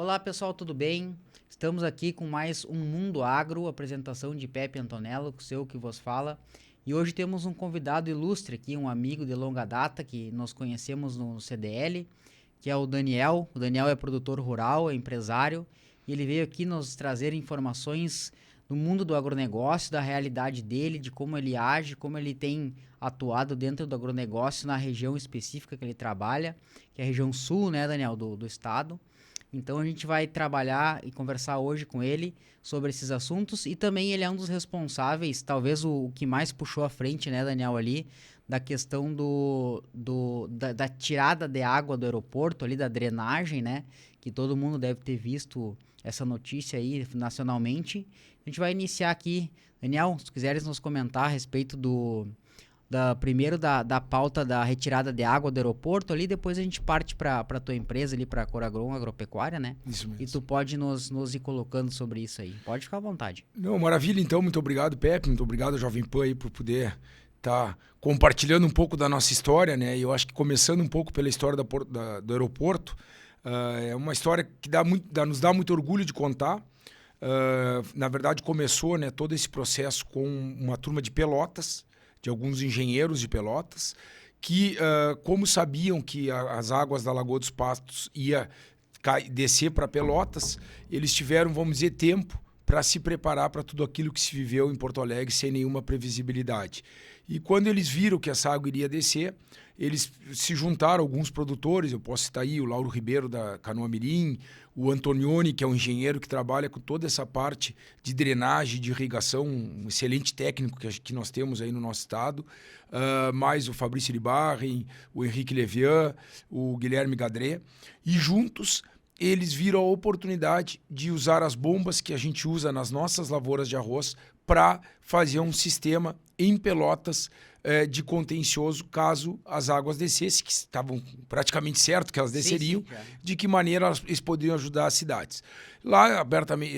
Olá pessoal, tudo bem? Estamos aqui com mais um Mundo Agro, apresentação de Pepe Antonello, seu que vos fala. E hoje temos um convidado ilustre aqui, um amigo de longa data que nós conhecemos no CDL, que é o Daniel. O Daniel é produtor rural, é empresário, e ele veio aqui nos trazer informações do mundo do agronegócio, da realidade dele, de como ele age, como ele tem atuado dentro do agronegócio na região específica que ele trabalha, que é a região sul, né, Daniel, do estado. Então a gente vai trabalhar e conversar hoje com ele sobre esses assuntos e também ele é um dos responsáveis, talvez o que mais puxou à frente, né, Daniel, ali, da questão da tirada de água do aeroporto, ali da drenagem, né, que todo mundo deve ter visto essa notícia aí nacionalmente. A gente vai iniciar aqui. Daniel, se quiseres nos comentar a respeito primeiro da pauta da retirada de água do aeroporto ali, depois a gente parte para a tua empresa ali, para a Coragron Agropecuária, né? Isso mesmo. E tu pode nos ir colocando sobre isso aí. Pode ficar à vontade. Não, maravilha, então. Muito obrigado, Pepe. Muito obrigado, Jovem Pan, aí, por poder estar compartilhando um pouco da nossa história, né? E eu acho que começando um pouco pela história do aeroporto, é uma história que nos dá muito orgulho de contar. Na verdade, começou, né, todo esse processo com uma turma de Pelotas, de alguns engenheiros de Pelotas, que, como sabiam que as águas da Lagoa dos Patos ia descer para Pelotas, eles tiveram, vamos dizer, tempo para se preparar para tudo aquilo que se viveu em Porto Alegre sem nenhuma previsibilidade. E quando eles viram que essa água iria descer, eles se juntaram, alguns produtores, eu posso citar aí o Lauro Ribeiro da Canoa Mirim, o Antonioni, que é um engenheiro que trabalha com toda essa parte de drenagem, de irrigação, um excelente técnico que nós temos aí no nosso estado, mais o Fabrício Iribarren, o Henrique Levian, o Guilherme Gadré, e juntos eles viram a oportunidade de usar as bombas que a gente usa nas nossas lavouras de arroz para fazer um sistema em Pelotas de contencioso caso as águas descessem, que estavam praticamente certo que elas desceriam, Sim, de que maneira eles poderiam ajudar as cidades. Lá, abertamente,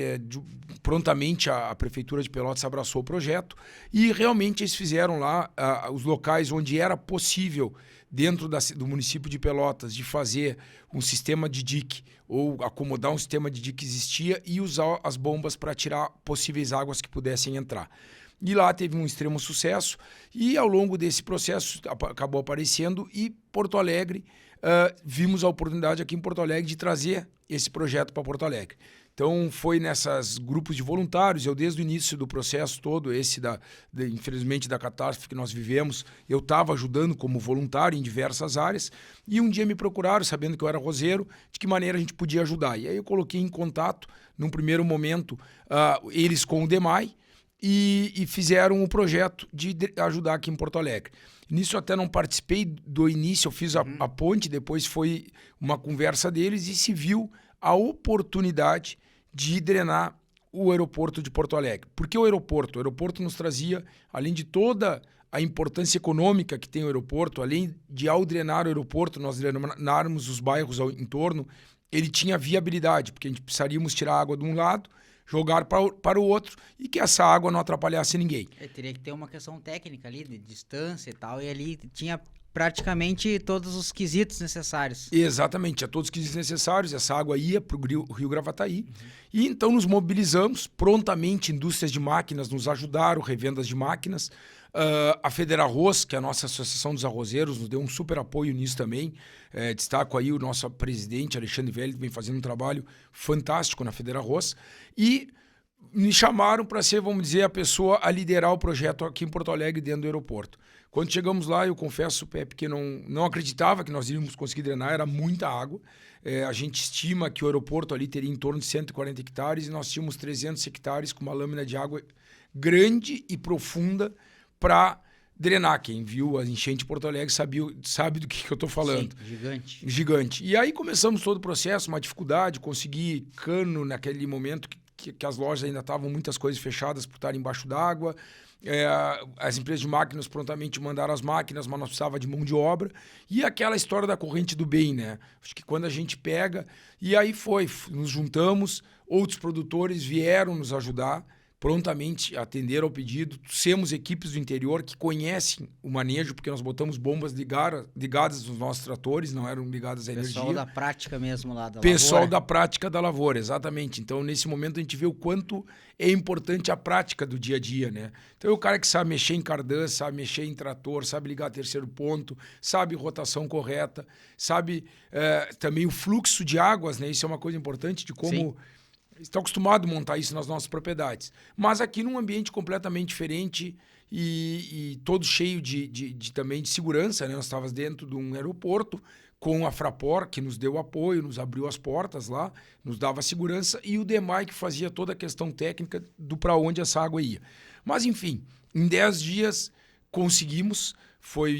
prontamente, a Prefeitura de Pelotas abraçou o projeto e realmente eles fizeram lá os locais onde era possível, dentro do município de Pelotas, de fazer um sistema de dique ou acomodar um sistema de dique que existia e usar as bombas para tirar possíveis águas que pudessem entrar. E lá teve um extremo sucesso e ao longo desse processo acabou aparecendo e Porto Alegre, vimos a oportunidade aqui em Porto Alegre de trazer esse projeto para Porto Alegre. Então foi nesses grupos de voluntários, eu desde o início do processo todo, infelizmente da catástrofe que nós vivemos, eu estava ajudando como voluntário em diversas áreas e um dia me procuraram, sabendo que eu era roseiro, de que maneira a gente podia ajudar. E aí eu coloquei em contato, num primeiro momento, eles com o DEMAI, e fizeram o projeto de ajudar aqui em Porto Alegre. Nisso eu até não participei do início, eu fiz a ponte, depois foi uma conversa deles e se viu a oportunidade de drenar o aeroporto de Porto Alegre. Por que o aeroporto? O aeroporto nos trazia, além de toda a importância econômica que tem o aeroporto, além de, ao drenar o aeroporto, nós drenarmos os bairros ao entorno, ele tinha viabilidade, porque a gente precisaríamos tirar água de um lado, jogar para o outro e que essa água não atrapalhasse ninguém. Teria que ter uma questão técnica ali, de distância e tal, e ali tinha praticamente todos os quesitos necessários. Exatamente, tinha todos os quesitos necessários, essa água ia para o Rio Gravataí. E então nos mobilizamos, prontamente indústrias de máquinas nos ajudaram, revendas de máquinas. A Federarroz, que é a nossa Associação dos Arrozeiros, nos deu um super apoio nisso também. Destaco aí o nosso presidente, Alexandre Velho, que vem fazendo um trabalho fantástico na Federarroz. E me chamaram para ser, vamos dizer, a pessoa a liderar o projeto aqui em Porto Alegre, dentro do aeroporto. Quando chegamos lá, eu confesso, Pepe, que não acreditava que nós iríamos conseguir drenar, era muita água. A gente estima que o aeroporto ali teria em torno de 140 hectares e nós tínhamos 300 hectares com uma lâmina de água grande e profunda para drenar. Quem viu a enchente de Porto Alegre sabe do que eu estou falando. Sim, gigante. Gigante. E aí começamos todo o processo, uma dificuldade, conseguir cano naquele momento que as lojas ainda estavam muitas coisas fechadas por estar embaixo d'água. As empresas de máquinas prontamente mandaram as máquinas, mas nós precisava de mão de obra. E aquela história da corrente do bem, né? Acho que quando a gente pega... E aí nos juntamos, outros produtores vieram nos ajudar prontamente atenderam ao pedido. Trouxemos equipes do interior que conhecem o manejo, porque nós botamos bombas ligadas nos nossos tratores, não eram ligadas à energia. Pessoal da prática mesmo lá da Pessoal lavoura. da prática da lavoura, exatamente. Então, nesse momento, a gente vê o quanto é importante a prática do dia a dia, né? Então, é o cara que sabe mexer em cardan, sabe mexer em trator, sabe ligar terceiro ponto, sabe rotação correta, sabe também o fluxo de águas, né? Isso é uma coisa importante de como... Sim. Está acostumado a montar isso nas nossas propriedades. Mas aqui num ambiente completamente diferente e todo cheio também de segurança, né? Nós estávamos dentro de um aeroporto com a Fraport, que nos deu apoio, nos abriu as portas lá, nos dava segurança, e o DEMAI, que fazia toda a questão técnica do para onde essa água ia. Mas, enfim, em 10 dias conseguimos... Foi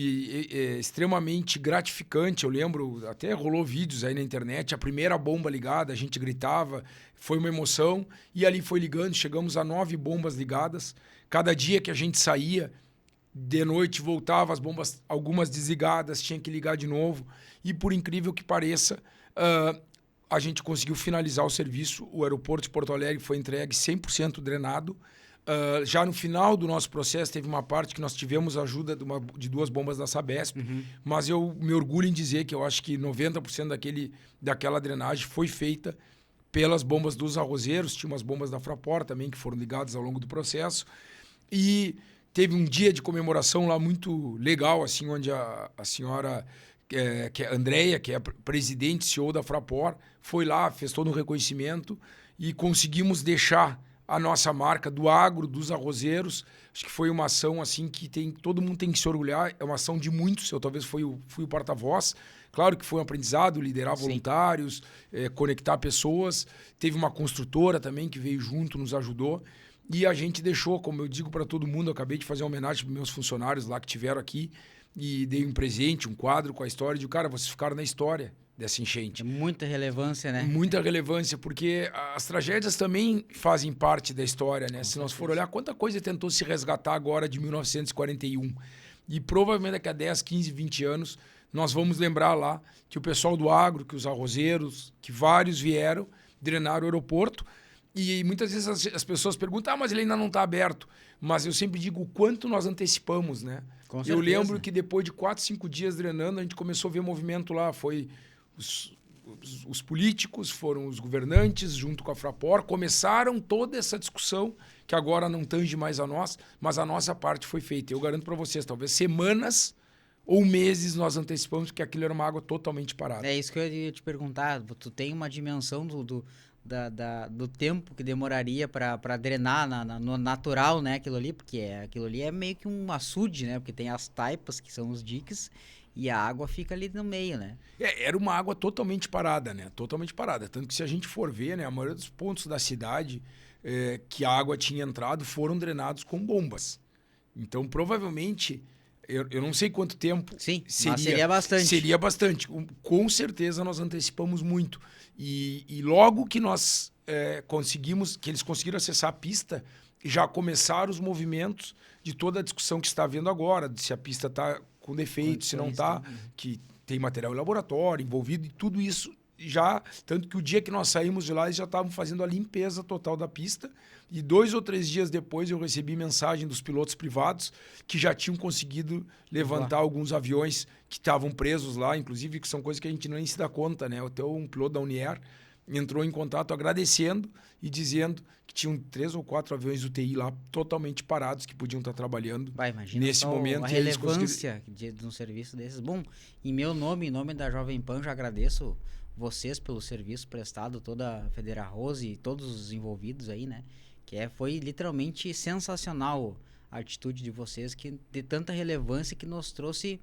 extremamente gratificante, eu lembro, até rolou vídeos aí na internet, a primeira bomba ligada, a gente gritava, foi uma emoção, e ali foi ligando, chegamos a 9 bombas ligadas. Cada dia que a gente saía, de noite voltava, as bombas, algumas desligadas, tinha que ligar de novo, e por incrível que pareça, a gente conseguiu finalizar o serviço, o aeroporto de Porto Alegre foi entregue 100% drenado. Já no final do nosso processo, teve uma parte que nós tivemos ajuda de 2 bombas da Sabesp, mas eu me orgulho em dizer que eu acho que 90% daquela drenagem foi feita pelas bombas dos arrozeiros. Tinha umas bombas da Fraport também que foram ligadas ao longo do processo. E teve um dia de comemoração lá muito legal, assim, onde a senhora, que é Andréia, que é a presidente CEO da Fraport, foi lá, fez todo um reconhecimento e conseguimos deixar a nossa marca do agro, dos arrozeiros. Acho que foi uma ação assim que todo mundo tem que se orgulhar. É uma ação de muitos. Eu talvez fui o porta-voz. Claro que foi um aprendizado, liderar voluntários, conectar pessoas. Teve uma construtora também que veio junto, nos ajudou. E a gente deixou, como eu digo para todo mundo, eu acabei de fazer uma homenagem para meus funcionários lá que tiveram aqui e dei um presente, um quadro com a história de, cara, vocês ficaram na história dessa enchente. É muita relevância, né? Muita relevância, porque as tragédias também fazem parte da história, né? Se nós for olhar, quanta coisa tentou se resgatar agora de 1941. E provavelmente daqui a 10, 15, 20 anos, nós vamos lembrar lá que o pessoal do agro, que os arrozeiros, que vários vieram, drenaram o aeroporto. E muitas vezes as pessoas perguntam, mas ele ainda não está aberto. Mas eu sempre digo o quanto nós antecipamos, né? Com Eu certeza. lembro que depois de 4, 5 dias drenando, a gente começou a ver movimento lá. Foi os políticos, foram os governantes, junto com a Fraport, começaram toda essa discussão, que agora não tange mais a nós, mas a nossa parte foi feita. Eu garanto para vocês, talvez semanas ou meses nós antecipamos que aquilo era uma água totalmente parada. É isso que eu ia te perguntar. Tu tem uma dimensão do tempo que demoraria para drenar no natural, né, aquilo ali, porque aquilo ali é meio que um açude, né, porque tem as taipas, que são os diques, e a água fica ali no meio, né? Era uma água totalmente parada, né? Totalmente parada. Tanto que se a gente for ver, né, a maioria dos pontos da cidade que a água tinha entrado foram drenados com bombas. Então, provavelmente, eu não sei quanto tempo. Sim, mas seria bastante. Seria bastante. Com certeza nós antecipamos muito. E logo que nós que eles conseguiram acessar a pista, já começaram os movimentos de toda a discussão que está havendo agora, de se a pista está com defeito, se não está, que tem material em laboratório envolvido, e tudo isso já... Tanto que o dia que nós saímos de lá, eles já estavam fazendo a limpeza total da pista, e 2 ou 3 dias depois eu recebi mensagem dos pilotos privados que já tinham conseguido levantar alguns aviões que estavam presos lá, inclusive, que são coisas que a gente nem se dá conta, né? Até um piloto da Unier entrou em contato agradecendo e dizendo que tinham 3 ou 4 aviões UTI lá totalmente parados, que podiam estar trabalhando nesse momento. A relevância de um serviço desses. Bom, em meu nome, em nome da Jovem Pan, já agradeço vocês pelo serviço prestado, toda a Federa Rose e todos os envolvidos aí, né? Foi literalmente sensacional a atitude de vocês, que de tanta relevância que nos trouxe...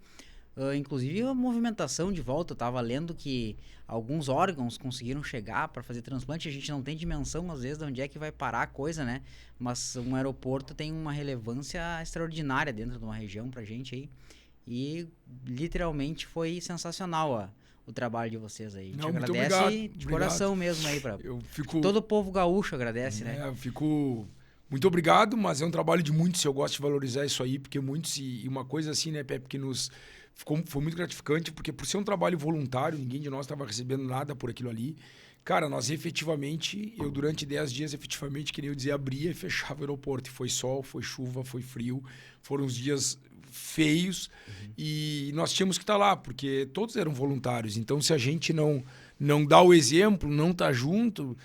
inclusive a movimentação de volta. Eu estava lendo que alguns órgãos conseguiram chegar para fazer transplante. A gente não tem dimensão, às vezes, de onde é que vai parar a coisa, né? Mas um aeroporto tem uma relevância extraordinária dentro de uma região pra gente aí. E literalmente foi sensacional o trabalho de vocês aí. A gente agradece de coração mesmo aí. Todo o povo gaúcho agradece, né? Eu fico... Muito obrigado, mas é um trabalho de muitos. Eu gosto de valorizar isso aí, porque muitos... E uma coisa assim, né, Pepe, que foi muito gratificante, porque por ser um trabalho voluntário, ninguém de nós estava recebendo nada por aquilo ali. Cara, nós efetivamente, eu durante 10 dias, efetivamente, que nem eu dizia, abria e fechava o aeroporto. E foi sol, foi chuva, foi frio, foram uns dias feios e nós tínhamos que estar lá, porque todos eram voluntários. Então, se a gente não dá o exemplo, não tá junto,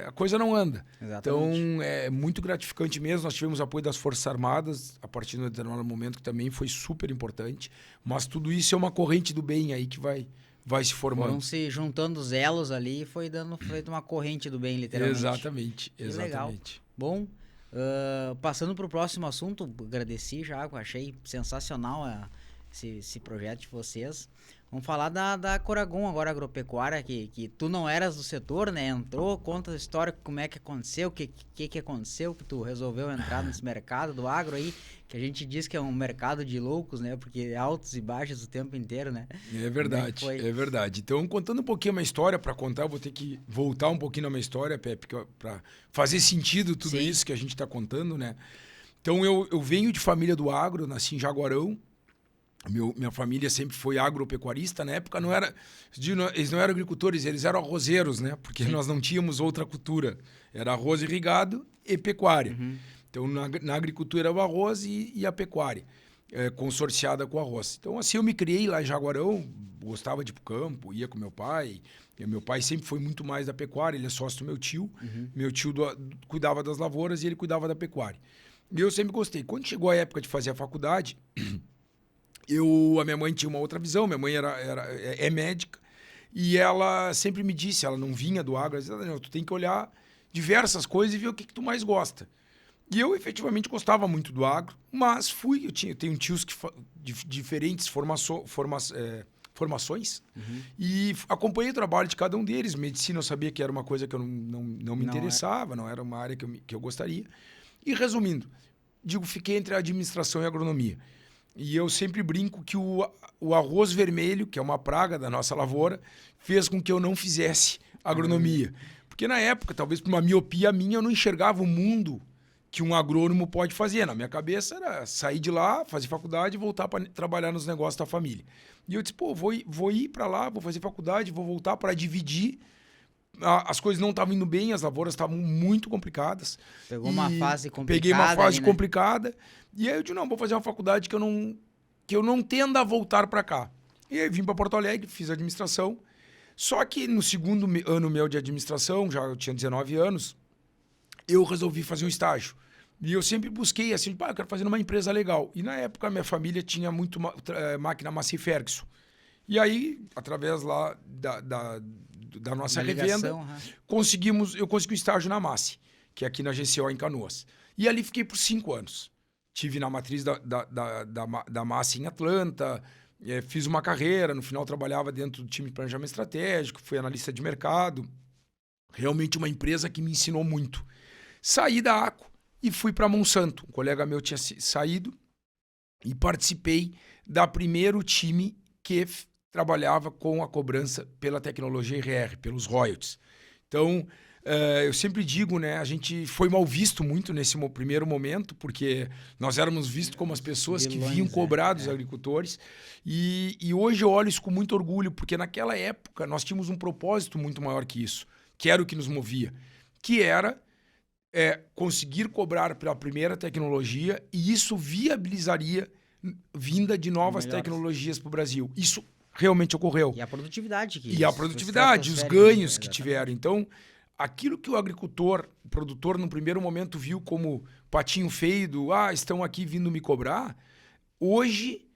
a coisa não anda. Exatamente. Então, é muito gratificante mesmo. Nós tivemos apoio das Forças Armadas a partir de um determinado momento, que também foi super importante. Mas tudo isso é uma corrente do bem aí que vai se formando. Foram se juntando os elos ali e foi feito uma corrente do bem, literalmente. Exatamente, Que legal. exatamente. Bom, passando para o próximo assunto, agradeci já, achei sensacional esse projeto de vocês. Vamos falar da Coragon agora, agropecuária, que tu não eras do setor, né? Entrou, conta a história, como é que aconteceu, o que aconteceu, que tu resolveu entrar nesse mercado do agro aí, que a gente diz que é um mercado de loucos, né? Porque é altos e baixos o tempo inteiro, né? É verdade, é verdade. Então, contando um pouquinho a minha história, para contar, eu vou ter que voltar um pouquinho na minha história, Pepe, para fazer sentido tudo Sim. isso que a gente está contando, né? Então, eu venho de família do agro, nasci em Jaguarão. Minha família sempre foi agropecuarista. Na época eles não eram agricultores, eles eram arrozeiros, né? Porque nós não tínhamos outra cultura. Era arroz irrigado e pecuária. Então, na agricultura era o arroz e a pecuária, consorciada com o arroz. Então, assim, eu me criei lá em Jaguarão, gostava de ir pro campo, ia com meu pai. E meu pai sempre foi muito mais da pecuária, ele é sócio do meu tio. Meu tio cuidava das lavouras e ele cuidava da pecuária. E eu sempre gostei. Quando chegou a época de fazer a faculdade... A minha mãe tinha uma outra visão, minha mãe é médica, e ela sempre me disse, ela não vinha do agro, ela dizia, Daniel, tu tem que olhar diversas coisas e ver o que tu mais gosta. E eu efetivamente gostava muito do agro, mas eu tenho tios de diferentes formações, e acompanhei o trabalho de cada um deles. Medicina eu sabia que era uma coisa que eu não me interessava, não era uma área que eu gostaria. E resumindo, fiquei entre a administração e a agronomia. E eu sempre brinco que o arroz vermelho, que é uma praga da nossa lavoura, fez com que eu não fizesse agronomia. Porque na época, talvez por uma miopia minha, eu não enxergava o mundo que um agrônomo pode fazer. Na minha cabeça era sair de lá, fazer faculdade e voltar para trabalhar nos negócios da família. E eu disse, vou ir para lá, vou fazer faculdade, vou voltar para dividir. As coisas não estavam indo bem, as lavouras estavam muito complicadas. Pegou uma fase complicada. Peguei uma fase ali, complicada. E aí eu disse, não, vou fazer uma faculdade que eu não tenda a voltar para cá. E aí vim para Porto Alegre, fiz administração. Só que no segundo ano meu de administração, já eu tinha 19 anos, eu resolvi fazer um estágio. E eu sempre busquei assim, eu quero fazer numa empresa legal. E na época a minha família tinha muito máquina Massey Ferguson. E aí, através lá da nossa revenda, eu consegui um estágio na Massey, que é aqui na GCO em Canoas. E ali fiquei por 5 anos. Tive na matriz da Massey em Atlanta, fiz uma carreira, no final trabalhava dentro do time de planejamento estratégico, fui analista de mercado. Realmente uma empresa que me ensinou muito. Saí da ACO e fui para Monsanto. Um colega meu tinha saído e participei da primeiro time que trabalhava com a cobrança pela tecnologia IRR, pelos royalties. Então, eu sempre digo, né, a gente foi mal visto muito nesse primeiro momento, porque nós éramos vistos como as pessoas que vinham cobrar dos agricultores. E hoje eu olho isso com muito orgulho, porque naquela época nós tínhamos um propósito muito maior que isso, que era o que nos movia, que era conseguir cobrar pela primeira tecnologia, e isso viabilizaria vinda de novas tecnologias para o Brasil. Isso realmente ocorreu. E a produtividade. Os ganhos que tiveram. Então, aquilo que o produtor, no primeiro momento viu como patinho feio estão aqui vindo me cobrar, hoje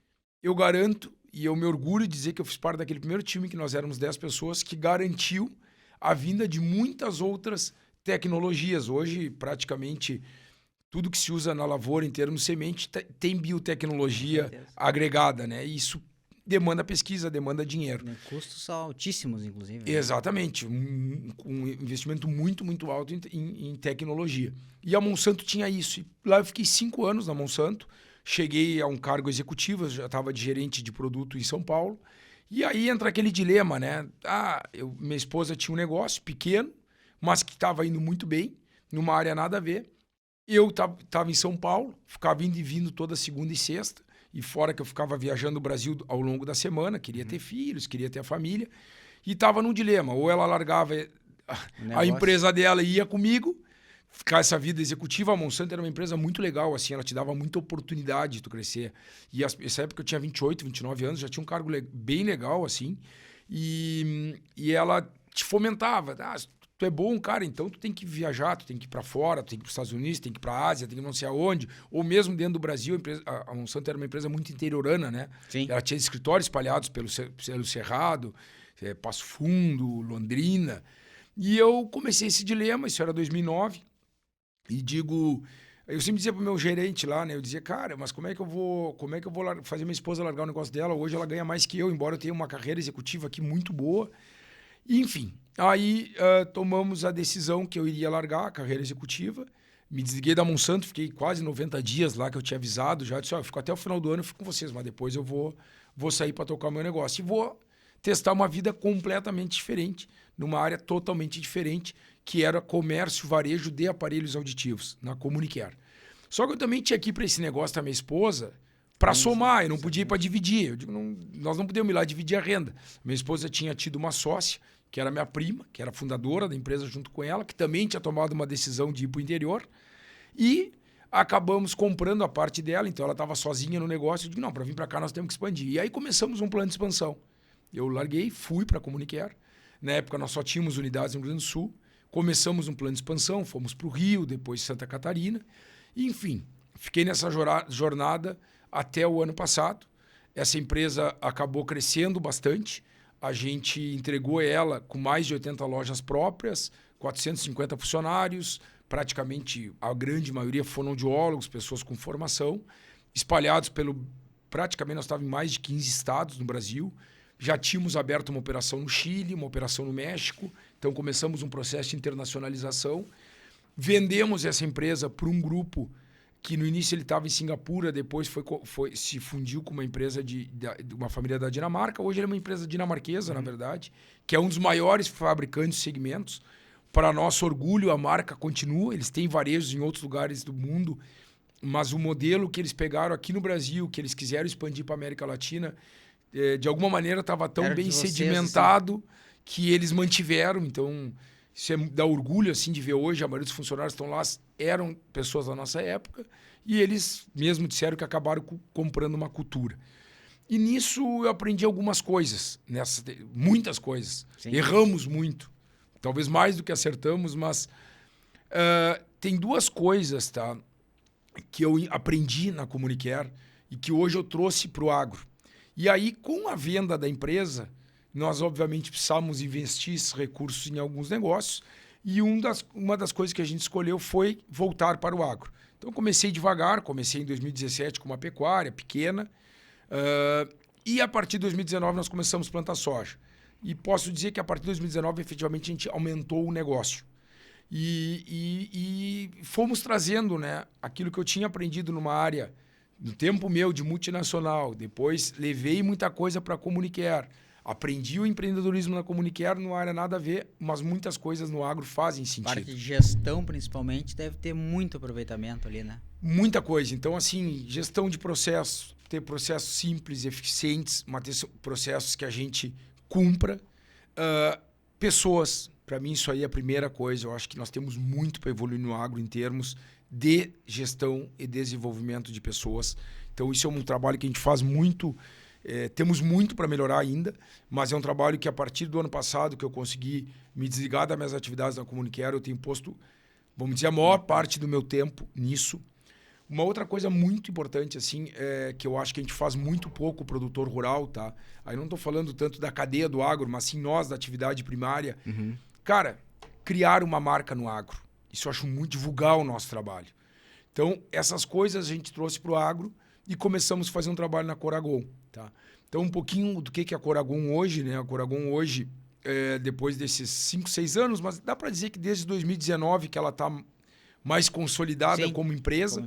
eu garanto, e eu me orgulho de dizer que eu fiz parte daquele primeiro time, que nós éramos 10 pessoas, que garantiu a vinda de muitas outras tecnologias. Hoje, praticamente, tudo que se usa na lavoura em termos de semente tem biotecnologia agregada, né? E isso demanda pesquisa, demanda dinheiro. Custos altíssimos, inclusive. Né? Exatamente. Um investimento muito, muito alto em tecnologia. E a Monsanto tinha isso. E lá eu fiquei 5 anos na Monsanto. Cheguei a um cargo executivo, já estava de gerente de produto em São Paulo. E aí entra aquele dilema, né? Minha esposa tinha um negócio pequeno, mas que estava indo muito bem, numa área nada a ver. Eu estava em São Paulo, ficava indo e vindo toda segunda e sexta. E fora que eu ficava viajando o Brasil ao longo da semana, queria ter filhos, queria ter a família. E estava num dilema. Ou ela largava O a negócio. empresa dela ia comigo, ficar essa vida executiva. A Monsanto era uma empresa muito legal, assim, ela te dava muita oportunidade de tu crescer. E essa época eu tinha 28, 29 anos, já tinha um cargo bem legal, assim, e ela te fomentava. Tu é bom, cara, então tu tem que viajar, tu tem que ir para fora, tu tem que ir para os Estados Unidos, tem que ir para a Ásia, tem que ir não sei aonde, ou mesmo dentro do Brasil. A Monsanto era uma empresa muito interiorana, né? Sim. Ela tinha escritórios espalhados pelo Cerrado, Passo Fundo, Londrina. E eu comecei esse dilema, isso era 2009, e eu sempre dizia pro meu gerente lá, né? Eu dizia, cara, mas como é que eu vou fazer minha esposa largar o negócio dela? Hoje ela ganha mais que eu, embora eu tenha uma carreira executiva aqui muito boa. Enfim, aí tomamos a decisão que eu iria largar a carreira executiva. Me desliguei da Monsanto, fiquei quase 90 dias lá, que eu tinha avisado já. Disse, eu fico até o final do ano, eu fico com vocês, mas depois eu vou sair para tocar o meu negócio. E vou testar uma vida completamente diferente, numa área totalmente diferente, que era comércio, varejo de aparelhos auditivos, na Comunicare. Só que eu também tinha que ir para esse negócio da minha esposa para somar, eu não podia ir para dividir. Eu digo, nós não podíamos ir lá dividir a renda. Minha esposa tinha tido uma sócia, que era minha prima, que era fundadora da empresa junto com ela, que também tinha tomado uma decisão de ir para o interior. E acabamos comprando a parte dela, então ela estava sozinha no negócio. Eu digo, não, para vir para cá nós temos que expandir. E aí começamos um plano de expansão. Eu larguei, fui para a Comunicare. Na época nós só tínhamos unidades no Rio Grande do Sul. Começamos um plano de expansão, fomos para o Rio, depois Santa Catarina. Enfim, fiquei nessa jornada até o ano passado. Essa empresa acabou crescendo bastante. A gente entregou ela com mais de 80 lojas próprias, 450 funcionários, praticamente a grande maioria fonoaudiólogos, pessoas com formação, espalhados praticamente nós estávamos em mais de 15 estados no Brasil. Já tínhamos aberto uma operação no Chile, uma operação no México, então começamos um processo de internacionalização. Vendemos essa empresa para um grupo que no início ele estava em Singapura, depois se fundiu com uma empresa de uma família da Dinamarca. Hoje ele é uma empresa dinamarquesa, na verdade, que é um dos maiores fabricantes de segmentos. Para nosso orgulho, a marca continua. Eles têm varejos em outros lugares do mundo, mas o modelo que eles pegaram aqui no Brasil, que eles quiseram expandir para a América Latina, de alguma maneira estava tão bem sedimentado que eles mantiveram. Então, isso dá orgulho assim, de ver hoje. A maioria dos funcionários que estão lá eram pessoas da nossa época e eles mesmo disseram que acabaram comprando uma cultura. E nisso eu aprendi algumas coisas, muitas coisas. Sim. Erramos muito, talvez mais do que acertamos, mas tem duas coisas, tá, que eu aprendi na Comunicare e que hoje eu trouxe para o agro. E aí, com a venda da empresa, nós obviamente precisávamos investir esses recursos em alguns negócios e uma das coisas que a gente escolheu foi voltar para o agro. Então, comecei devagar, comecei em 2017 com uma pecuária pequena e a partir de 2019 nós começamos a plantar soja. E posso dizer que a partir de 2019, efetivamente, a gente aumentou o negócio. E fomos trazendo, né, aquilo que eu tinha aprendido numa área, no tempo meu de multinacional. Depois levei muita coisa para a Comunicare. Aprendi o empreendedorismo na Comunicare, não era nada a ver, mas muitas coisas no agro fazem sentido. Parte de gestão, principalmente, deve ter muito aproveitamento ali, né? Muita coisa. Então, assim, gestão de processos, ter processos simples, eficientes, ter processos que a gente cumpra. Pessoas, para mim isso aí é a primeira coisa. Eu acho que nós temos muito para evoluir no agro em termos de gestão e desenvolvimento de pessoas. Então, isso é um trabalho que a gente faz muito. Temos muito para melhorar ainda, mas é um trabalho que a partir do ano passado que eu consegui me desligar das minhas atividades na Comunicare, eu tenho posto, vamos dizer, a maior parte do meu tempo nisso. Uma outra coisa muito importante, assim, que eu acho que a gente faz muito pouco, o produtor rural, tá? Aí não estou falando tanto da cadeia do agro, mas sim nós, da atividade primária. Uhum. Cara, criar uma marca no agro. Isso eu acho muito, divulgar o nosso trabalho. Então, essas coisas a gente trouxe para o agro e começamos a fazer um trabalho na Coragon, tá? Então, um pouquinho do que é a Coragon hoje, né? A Coragon hoje, depois desses 5, 6 anos, mas dá para dizer que desde 2019 que ela está mais consolidada. Sim, como empresa,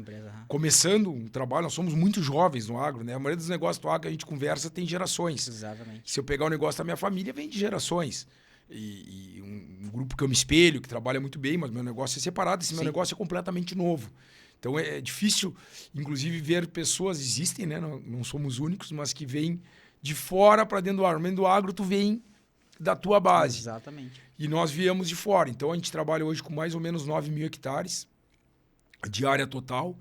começando um trabalho. Nós somos muito jovens no agro, né? A maioria dos negócios do agro que a gente conversa tem gerações. Exatamente. Se eu pegar o negócio da minha família, vem de gerações. E um grupo que eu me espelho, que trabalha muito bem, mas meu negócio é separado, esse meu negócio é completamente novo. Então é difícil, inclusive, ver pessoas, existem, né? Não somos únicos, mas que vêm de fora para dentro do agro. Dentro do agro, tu vem da tua base. Exatamente. E nós viemos de fora. Então, a gente trabalha hoje com mais ou menos 9 mil hectares de área total.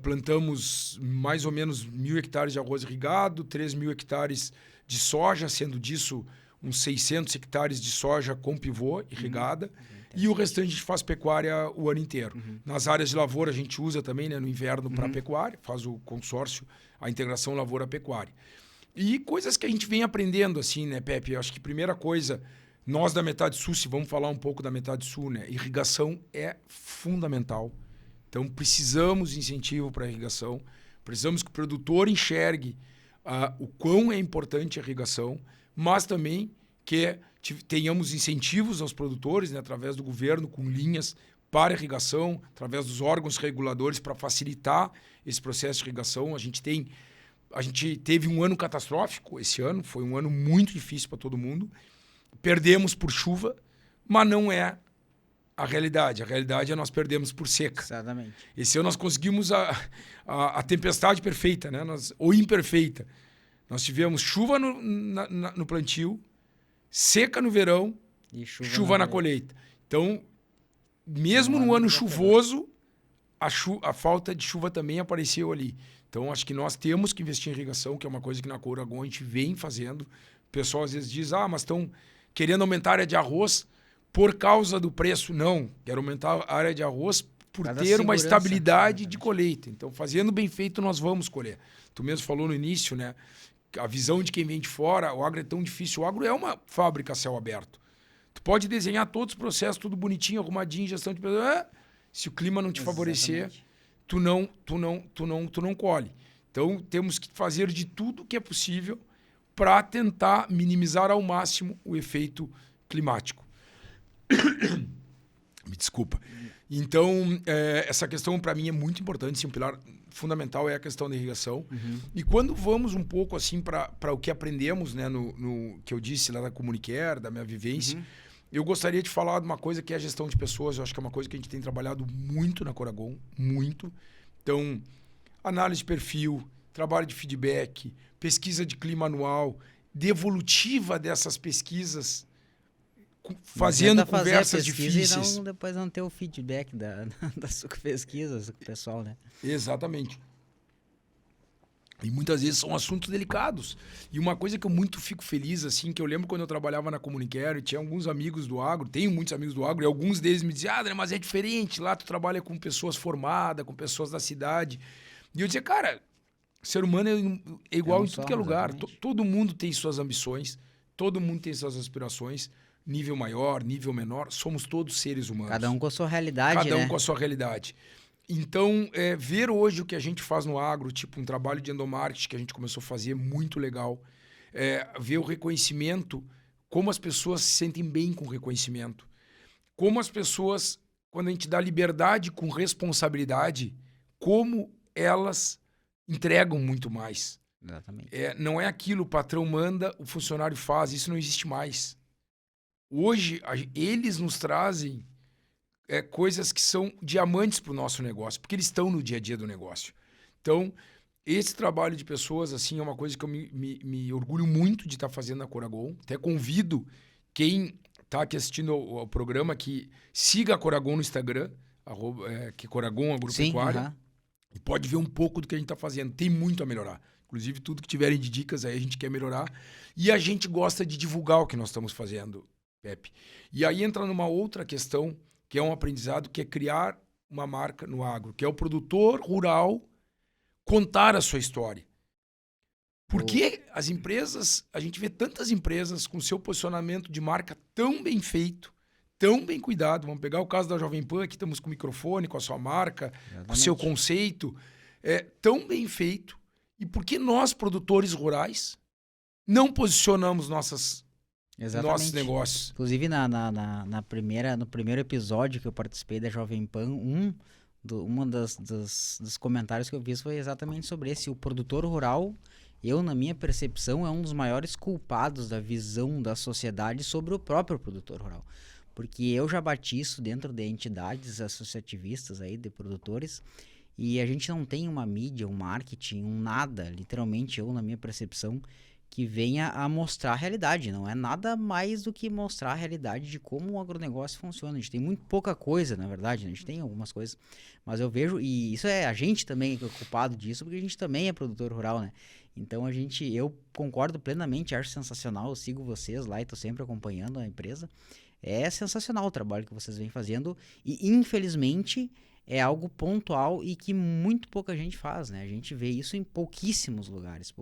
Plantamos mais ou menos 1.000 hectares de arroz irrigado, 3 mil hectares de soja, sendo disso uns 600 hectares de soja com pivô irrigada. E o restante a gente faz pecuária o ano inteiro. Nas áreas de lavoura a gente usa também, né, no inverno para pecuária, faz o consórcio, a integração lavoura-pecuária. E coisas que a gente vem aprendendo assim, né, Pepe? Eu acho que primeira coisa, nós da Metade Sul, se vamos falar um pouco da Metade Sul, né, irrigação é fundamental. Então precisamos de incentivo para a irrigação, precisamos que o produtor enxergue o quão é importante a irrigação, mas também que tenhamos incentivos aos produtores, né, através do governo, com linhas para irrigação, através dos órgãos reguladores para facilitar esse processo de irrigação. A gente teve um ano catastrófico esse ano, foi um ano muito difícil para todo mundo. Perdemos por chuva, mas não é a realidade. A realidade é nós perdemos por seca. Exatamente. Esse ano nós conseguimos a tempestade perfeita, né? Ou imperfeita. Nós tivemos chuva no plantio, seca no verão e chuva na colheita. Então, mesmo no ano chuvoso, a falta de chuva também apareceu ali. Então, acho que nós temos que investir em irrigação, que é uma coisa que na Coragon a gente vem fazendo. O pessoal às vezes diz, mas estão querendo aumentar a área de arroz por causa do preço. Não, quero aumentar a área de arroz por ter uma estabilidade de colheita. Então, fazendo bem feito, nós vamos colher. Tu mesmo falou no início, né? A visão de quem vem de fora, o agro é tão difícil. O agro é uma fábrica a céu aberto. Tu pode desenhar todos os processos, tudo bonitinho, arrumadinho, gestão de pessoas. Se o clima não te favorecer, tu não colhe. Então, temos que fazer de tudo que é possível para tentar minimizar ao máximo o efeito climático. Me desculpa. Então, essa questão para mim é muito importante, sim, um pilar fundamental é a questão da irrigação. E quando vamos um pouco assim para o que aprendemos, né, no que eu disse lá da Comunicare, da minha vivência, eu gostaria de falar de uma coisa que é a gestão de pessoas. Eu acho que é uma coisa que a gente tem trabalhado muito na Coragon, muito. Então, análise de perfil, trabalho de feedback, pesquisa de clima anual, devolutiva dessas pesquisas, fazendo conversas difíceis. E depois não ter o feedback das pesquisas com o pessoal, né? Exatamente. E muitas vezes são assuntos delicados. E uma coisa que eu muito fico feliz, assim, que eu lembro quando eu trabalhava na Comunicare e tinha alguns amigos do agro, tenho muitos amigos do agro, e alguns deles me diziam, André, mas é diferente, lá tu trabalha com pessoas formadas, com pessoas da cidade. E eu dizia, cara, ser humano é igual em tudo que é lugar. Todo mundo tem suas ambições, todo mundo tem suas aspirações, nível maior, nível menor, somos todos seres humanos. Cada um com a sua realidade, Cada um com a sua realidade. Então, ver hoje o que a gente faz no agro, tipo um trabalho de endomarketing que a gente começou a fazer, muito legal. Ver o reconhecimento, como as pessoas se sentem bem com o reconhecimento. Como as pessoas, quando a gente dá liberdade com responsabilidade, como elas entregam muito mais. Exatamente. Não é aquilo, o patrão manda, o funcionário faz, isso não existe mais. Hoje, eles nos trazem coisas que são diamantes para o nosso negócio, porque eles estão no dia a dia do negócio. Então, esse trabalho de pessoas assim é uma coisa que eu me orgulho muito de estar fazendo na Coragon. Até convido quem está aqui assistindo ao programa que siga a Coragon no Instagram, que é Coragon Agropecuária, e pode ver um pouco do que a gente está fazendo. Tem muito a melhorar. Inclusive, tudo que tiverem de dicas aí a gente quer melhorar. E a gente gosta de divulgar o que nós estamos fazendo, Pepe. E aí entra numa outra questão, que é um aprendizado, que é criar uma marca no agro, que é o produtor rural contar a sua história. Porque as empresas, a gente vê tantas empresas com seu posicionamento de marca tão bem feito, tão bem cuidado. Vamos pegar o caso da Jovem Pan, aqui estamos com o microfone, com a sua marca, com o seu conceito, tão bem feito. E por que nós, produtores rurais, não posicionamos nossos negócios? Inclusive, no primeiro episódio que eu participei da Jovem Pan, um dos comentários que eu fiz foi exatamente sobre esse. O produtor rural, na minha percepção, é um dos maiores culpados da visão da sociedade sobre o próprio produtor rural. Porque eu já bati isso dentro de entidades associativistas aí, de produtores, e a gente não tem uma mídia, um marketing, um nada, literalmente, na minha percepção, que venha a mostrar a realidade. Não é nada mais do que mostrar a realidade de como o agronegócio funciona. A gente tem muito pouca coisa, na verdade, né? A gente tem algumas coisas, mas eu vejo, e isso é a gente também é culpado disso, porque a gente também é produtor rural, né? Então eu concordo plenamente, acho sensacional, eu sigo vocês lá e tô sempre acompanhando a empresa. É sensacional o trabalho que vocês vêm fazendo e, infelizmente, é algo pontual e que muito pouca gente faz, né? A gente vê isso em pouquíssimos lugares,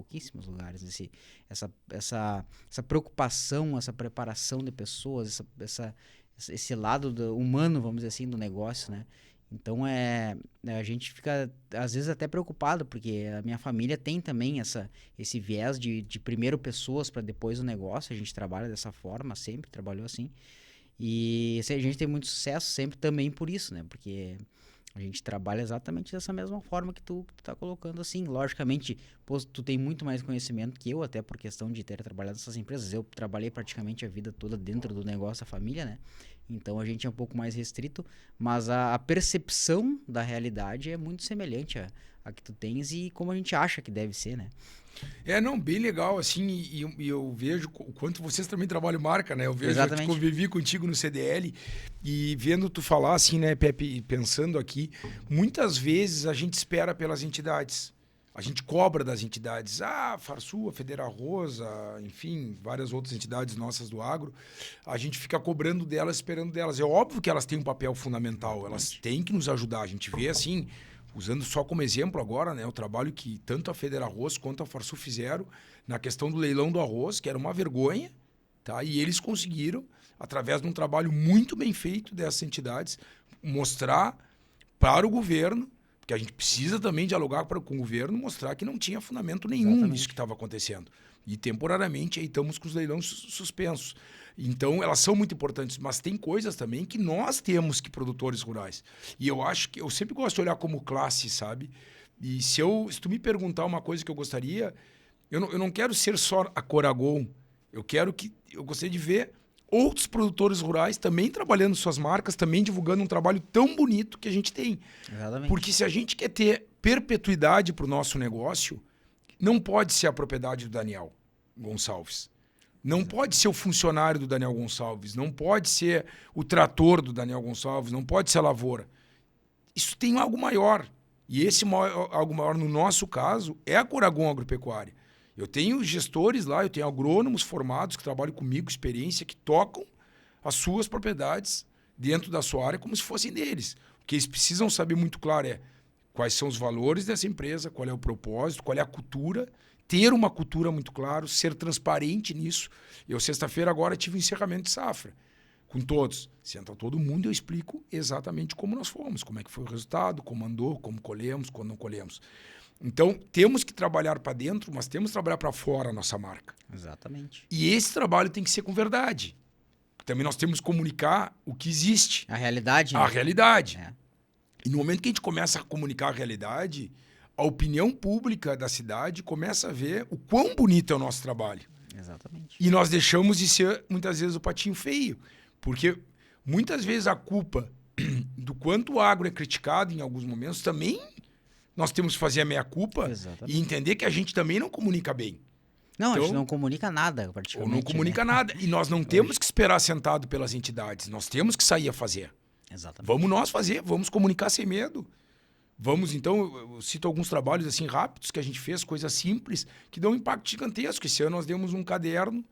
essa preocupação, essa preparação de pessoas, esse lado humano, vamos dizer assim, do negócio, né? Então, a gente fica, às vezes, até preocupado, porque a minha família tem também esse viés de primeiro pessoas para depois o negócio. A gente trabalha dessa forma, sempre trabalhou assim. E a gente tem muito sucesso sempre também por isso, né? Porque a gente trabalha exatamente dessa mesma forma que tu tá colocando assim. Logicamente, pô, tu tem muito mais conhecimento que eu, até por questão de ter trabalhado nessas empresas. Eu trabalhei praticamente a vida toda dentro do negócio, a família, né? Então a gente é um pouco mais restrito, mas a percepção da realidade é muito semelhante a que tu tens e como a gente acha que deve ser, né? Não, bem legal, assim, e eu vejo o quanto vocês também trabalham marca, né? Eu vejo, Exatamente. eu convivi contigo no CDL e vendo tu falar assim, né, Pepe, pensando aqui, muitas vezes a gente espera pelas entidades. A gente cobra das entidades, Farsul, Federal Rosa, enfim, várias outras entidades nossas do agro. A gente fica cobrando delas, esperando delas. É óbvio que elas têm um papel fundamental, elas têm que nos ajudar. A gente vê assim, usando só como exemplo agora, né, o trabalho que tanto a Federal Arroz quanto a Farsul fizeram na questão do leilão do arroz, que era uma vergonha, tá? E eles conseguiram, através de um trabalho muito bem feito dessas entidades, mostrar para o governo, porque a gente precisa também dialogar com o governo, mostrar que não tinha fundamento nenhum nisso que estava acontecendo. E temporariamente aí estamos com os leilões suspensos. Então, elas são muito importantes, mas tem coisas também que nós temos que produtores rurais. E eu acho que eu sempre gosto de olhar como classe, sabe? E se tu me perguntar uma coisa que eu gostaria, eu não quero ser só a Coragon. Eu gostaria de ver outros produtores rurais também trabalhando suas marcas, também divulgando um trabalho tão bonito que a gente tem. Exatamente. Porque se a gente quer ter perpetuidade para o nosso negócio, não pode ser a propriedade do Daniel Gonçalves. Não pode ser o funcionário do Daniel Gonçalves, não pode ser o trator do Daniel Gonçalves, não pode ser a lavoura. Isso tem algo maior. E esse algo maior, no nosso caso, é a Coragon Agropecuária. Eu tenho gestores lá, eu tenho agrônomos formados que trabalham comigo, experiência, que tocam as suas propriedades dentro da sua área como se fossem deles. O que eles precisam saber muito claro é quais são os valores dessa empresa, qual é o propósito, qual é a cultura, ter uma cultura muito clara, ser transparente nisso. Eu, sexta-feira, agora tive um encerramento de safra com todos. Senta todo mundo e eu explico exatamente como nós fomos, como é que foi o resultado, como andou, como colhemos, quando não colhemos. Então, temos que trabalhar para dentro, mas temos que trabalhar para fora a nossa marca. Exatamente. E esse trabalho tem que ser com verdade. Também nós temos que comunicar o que existe. A realidade. A realidade. É. E no momento que a gente começa a comunicar a realidade, a opinião pública da cidade começa a ver o quão bonito é o nosso trabalho. Exatamente. E nós deixamos de ser, muitas vezes, o patinho feio. Porque muitas vezes a culpa do quanto o agro é criticado em alguns momentos também nós temos que fazer a meia-culpa e entender que a gente também não comunica bem. Não, então, a gente não comunica nada, praticamente. Ou não comunica nada. E nós não temos que esperar sentado pelas entidades. Nós temos que sair a fazer. Exatamente. Vamos nós fazer, vamos comunicar sem medo. Vamos, então, eu cito alguns trabalhos assim rápidos que a gente fez, coisas simples, que dão um impacto gigantesco. Esse ano nós demos um caderno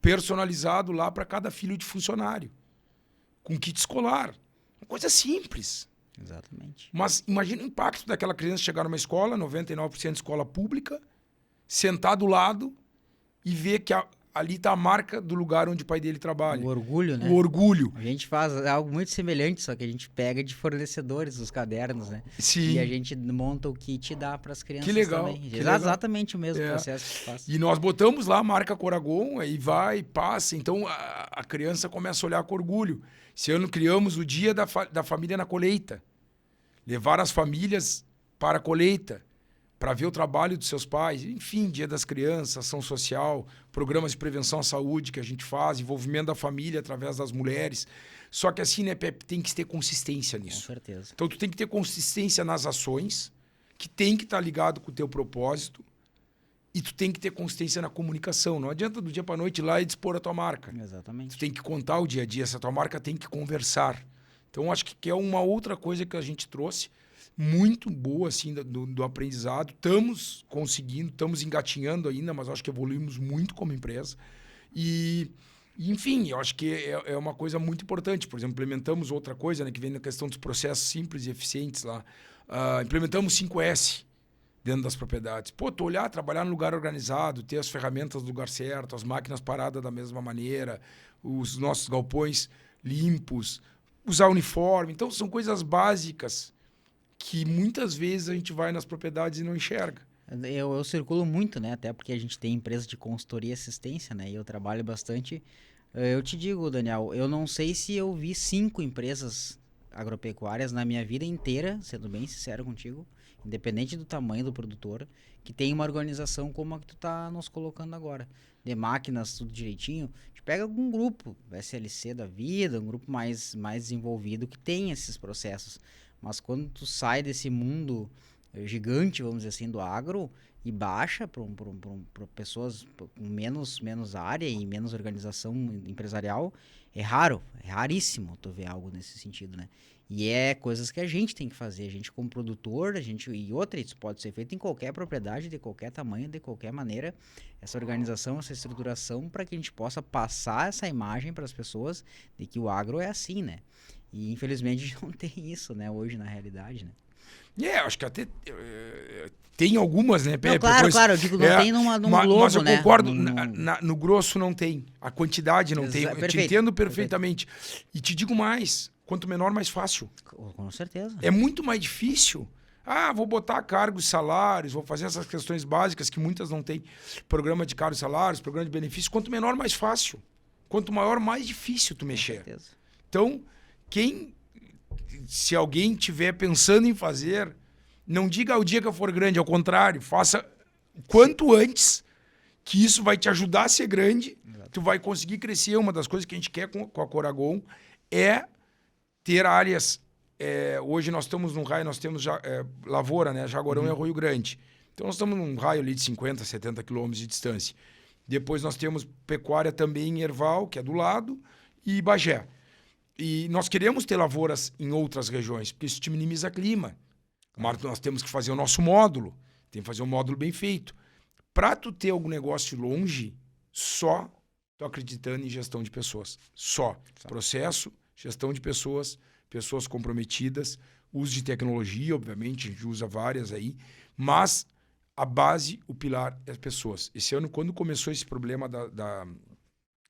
personalizado lá para cada filho de funcionário, com kit escolar. Uma coisa simples. Exatamente. Mas imagina o impacto daquela criança chegar numa escola, 99% de escola pública, sentar do lado e ver que ali está a marca do lugar onde o pai dele trabalha. O orgulho, né? O orgulho. A gente faz algo muito semelhante, só que a gente pega de fornecedores os cadernos, né? Sim. E a gente monta o kit e dá para as crianças que legal, também. Que exatamente legal. O mesmo processo que faz. E nós botamos lá a marca Coragon, aí vai, passa. Então a criança começa a olhar com orgulho. Esse ano criamos o Dia da Família na Colheita. Levar as famílias para a colheita, para ver o trabalho dos seus pais. Enfim, Dia das Crianças, ação social, programas de prevenção à saúde que a gente faz, envolvimento da família através das mulheres. Só que assim, né, Pepe, tem que ter consistência nisso. Com certeza. Então, tu tem que ter consistência nas ações, que tem que estar ligado com o teu propósito, e tu tem que ter consistência na comunicação. Não adianta do dia para noite ir lá e dispor a tua marca. Exatamente. Tu tem que contar o dia a dia, essa tua marca tem que conversar. Então, acho que é uma outra coisa que a gente trouxe, muito boa, assim, do aprendizado. Estamos conseguindo, estamos engatinhando ainda, mas acho que evoluímos muito como empresa. Enfim, eu acho que é uma coisa muito importante. Por exemplo, implementamos outra coisa, né, que vem na questão dos processos simples e eficientes lá. Implementamos 5S dentro das propriedades. Pô, tu olhar, trabalhar num lugar organizado, ter as ferramentas no lugar certo, as máquinas paradas da mesma maneira, os nossos galpões limpos, usar uniforme. Então, são coisas básicas que muitas vezes a gente vai nas propriedades e não enxerga. Eu circulo muito, né? Até porque a gente tem empresa de consultoria e assistência, né? E eu trabalho bastante. Eu te digo, Daniel, eu não sei se eu vi 5 empresas agropecuárias na minha vida inteira, sendo bem sincero contigo, independente do tamanho do produtor, que tem uma organização como a que tu tá nos colocando agora. De máquinas, tudo direitinho. A gente pega algum grupo, SLC da vida, um grupo mais desenvolvido que tem esses processos. Mas quando tu sai desse mundo gigante, vamos dizer assim, do agro e baixa para pessoas com menos área e menos organização empresarial, é raro, é raríssimo tu ver algo nesse sentido, né? E é coisas que a gente tem que fazer, a gente como produtor, e outra, isso pode ser feito em qualquer propriedade, de qualquer tamanho, de qualquer maneira, essa organização, essa estruturação, para que a gente possa passar essa imagem para as pessoas de que o agro é assim, né? E infelizmente a gente não tem isso, né, hoje na realidade, né? Acho que até tem algumas, né, Pepe? Claro, eu digo, não tem num globo, mas eu né? concordo, no grosso não tem. A quantidade não tem. Eu te entendo perfeitamente. E te digo mais, quanto menor, mais fácil. Com certeza. É muito mais difícil. Vou botar cargos e salários, vou fazer essas questões básicas que muitas não têm. Programa de cargos e salários, programa de benefícios. Quanto menor, mais fácil. Quanto maior, mais difícil tu mexer. Com certeza. Então, se alguém estiver pensando em fazer, não diga o dia que eu for grande, ao contrário, faça quanto antes, que isso vai te ajudar a ser grande. Exato. Tu vai conseguir crescer. Uma das coisas que a gente quer com a Coragon é ter áreas. Hoje nós estamos num raio, nós temos lavoura, né? Jaguarão e Arroio Grande. Então nós estamos num raio ali de 50, 70 quilômetros de distância. Depois nós temos pecuária também em Erval, que é do lado, e Bagé. E nós queremos ter lavouras em outras regiões, porque isso te minimiza clima. Mas nós temos que fazer o nosso módulo. Tem que fazer um módulo bem feito. Para tu ter algum negócio longe, só tô acreditando em gestão de pessoas. Só. Processo, gestão de pessoas, pessoas comprometidas, uso de tecnologia, obviamente, a gente usa várias aí, mas a base, o pilar é as pessoas. Esse ano, quando começou esse problema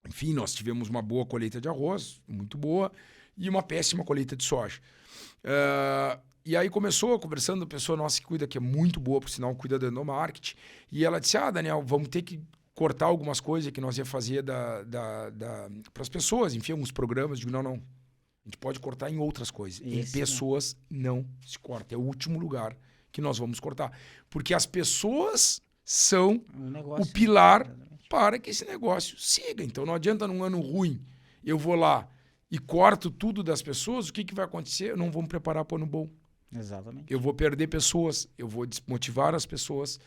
Enfim, nós tivemos uma boa colheita de arroz, muito boa, e uma péssima colheita de soja. E aí começou conversando, a pessoa nossa que cuida, que é muito boa, por sinal, cuida do endomarketing, e ela disse, Daniel, vamos ter que cortar algumas coisas que nós ia fazer para as pessoas, enfim, alguns programas. Eu digo, não, a gente pode cortar em outras coisas. Isso, em pessoas não se corta. É o último lugar que nós vamos cortar. Porque as pessoas são o pilar para que esse negócio siga. Então não adianta num ano ruim, eu vou lá e corto tudo das pessoas, o que vai acontecer? Eu não vou me preparar para o ano bom. Exatamente. Eu vou perder pessoas, eu vou desmotivar as pessoas,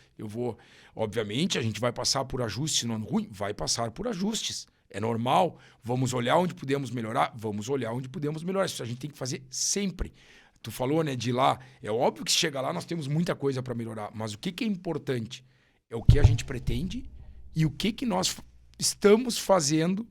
obviamente, a gente vai passar por ajustes no ano ruim, vai passar por ajustes. É normal, vamos olhar onde podemos melhorar, vamos olhar onde podemos melhorar. Isso a gente tem que fazer sempre. Tu falou, né, de ir lá. É óbvio que se chegar lá nós temos muita coisa para melhorar, mas o que é importante é o que a gente pretende e o que nós estamos fazendo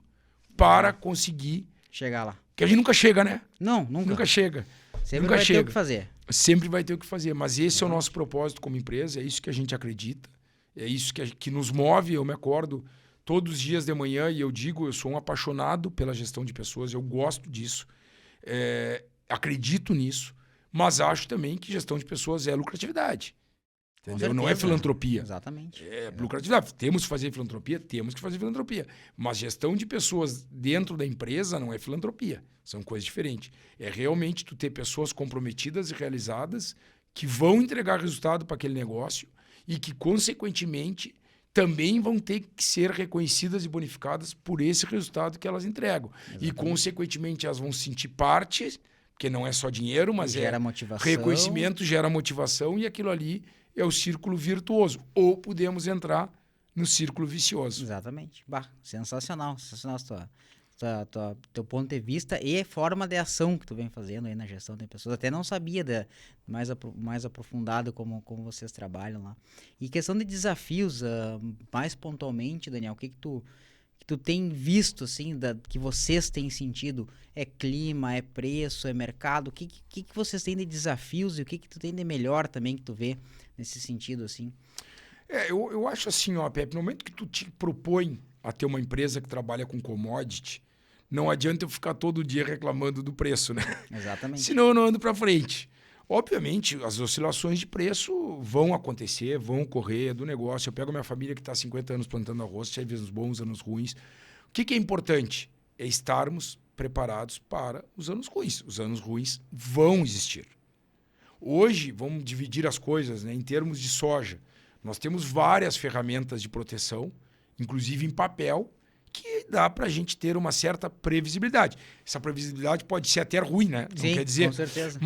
para conseguir chegar lá. Porque a gente nunca chega, né? Não, nunca. Nunca chega. Sempre vai ter o que fazer. Sempre vai ter o que fazer, mas esse é o nosso propósito como empresa, é isso que a gente acredita, é isso que nos move. Eu me acordo todos os dias de manhã e eu digo, eu sou um apaixonado pela gestão de pessoas, eu gosto disso, acredito nisso, mas acho também que gestão de pessoas é lucratividade. Entendeu? Não é filantropia. Exatamente. É lucratividade. Temos que fazer filantropia. Mas gestão de pessoas dentro da empresa não é filantropia. São coisas diferentes. É realmente tu ter pessoas comprometidas e realizadas que vão entregar resultado para aquele negócio e que, consequentemente, também vão ter que ser reconhecidas e bonificadas por esse resultado que elas entregam. Exatamente. E, consequentemente, elas vão sentir parte, porque não é só dinheiro, mas gera motivação. Reconhecimento, gera motivação, e aquilo ali é o círculo virtuoso. Ou podemos entrar no círculo vicioso. Exatamente. Bah, sensacional, sensacional teu ponto de vista e forma de ação que tu vem fazendo aí na gestão. Tem pessoas até não sabia mais aprofundado como vocês trabalham lá. E questão de desafios, mais pontualmente, Daniel, o que tu tem visto, assim, que vocês têm sentido? É clima, é preço, é mercado? O que vocês têm de desafios e o que tu tem de melhor também que tu vê nesse sentido, assim? Eu acho assim, ó, Pepe, no momento que tu te propõe a ter uma empresa que trabalha com commodity, não adianta eu ficar todo dia reclamando do preço, né? Exatamente. Senão eu não ando para frente. Obviamente, as oscilações de preço vão acontecer, vão ocorrer do negócio. Eu pego a minha família que está há 50 anos plantando arroz, teve anos bons, anos ruins. O que é importante? É estarmos preparados para os anos ruins. Os anos ruins vão existir. Hoje, vamos dividir as coisas, né? Em termos de soja. Nós temos várias ferramentas de proteção, inclusive em papel, que dá para a gente ter uma certa previsibilidade. Essa previsibilidade pode ser até ruim, né? Sim, não quer dizer, com certeza.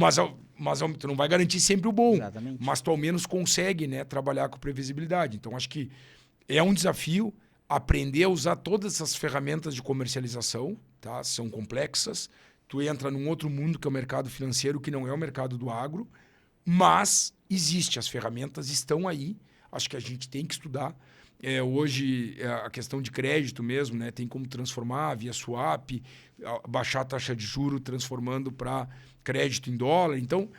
Mas tu não vai garantir sempre o bom. Exatamente. Mas tu ao menos consegue, né, trabalhar com previsibilidade. Então, acho que é um desafio aprender a usar todas essas ferramentas de comercialização, tá? São complexas. Tu entra num outro mundo que é o mercado financeiro, que não é o mercado do agro, mas existe, as ferramentas estão aí. Acho que a gente tem que estudar. Hoje, a questão de crédito mesmo, né? Tem como transformar via swap, baixar a taxa de juros, transformando para crédito em dólar. Então,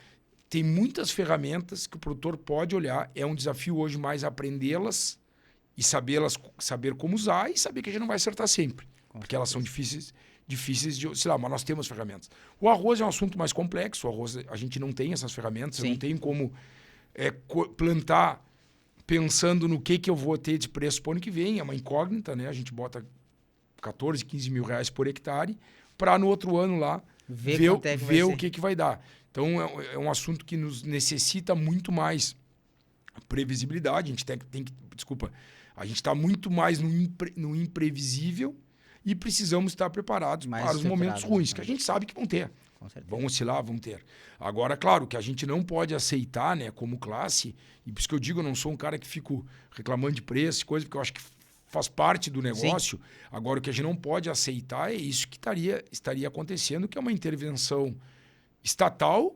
tem muitas ferramentas que o produtor pode olhar. É um desafio hoje mais aprendê-las e saber como usar e saber que a gente não vai acertar sempre. Porque elas são difíceis de... Sei lá, mas nós temos ferramentas. O arroz é um assunto mais complexo. O arroz, a gente não tem essas ferramentas. Sim. Não tem como plantar pensando no que eu vou ter de preço para o ano que vem. É uma incógnita, né? A gente bota 14, 15 mil reais por hectare para no outro ano lá ver o que vai dar. Então, é um assunto que nos necessita muito mais previsibilidade. A gente tem que... Desculpa. A gente está muito mais no imprevisível e precisamos estar preparados para os momentos ruins, que a gente sabe que vão ter. Vão oscilar, vão ter. Agora, claro, que a gente não pode aceitar, né, como classe, e por isso que eu digo, eu não sou um cara que fico reclamando de preço e coisa, porque eu acho que faz parte do negócio. Sim. Agora, o que a gente não pode aceitar é isso que estaria acontecendo, que é uma intervenção estatal,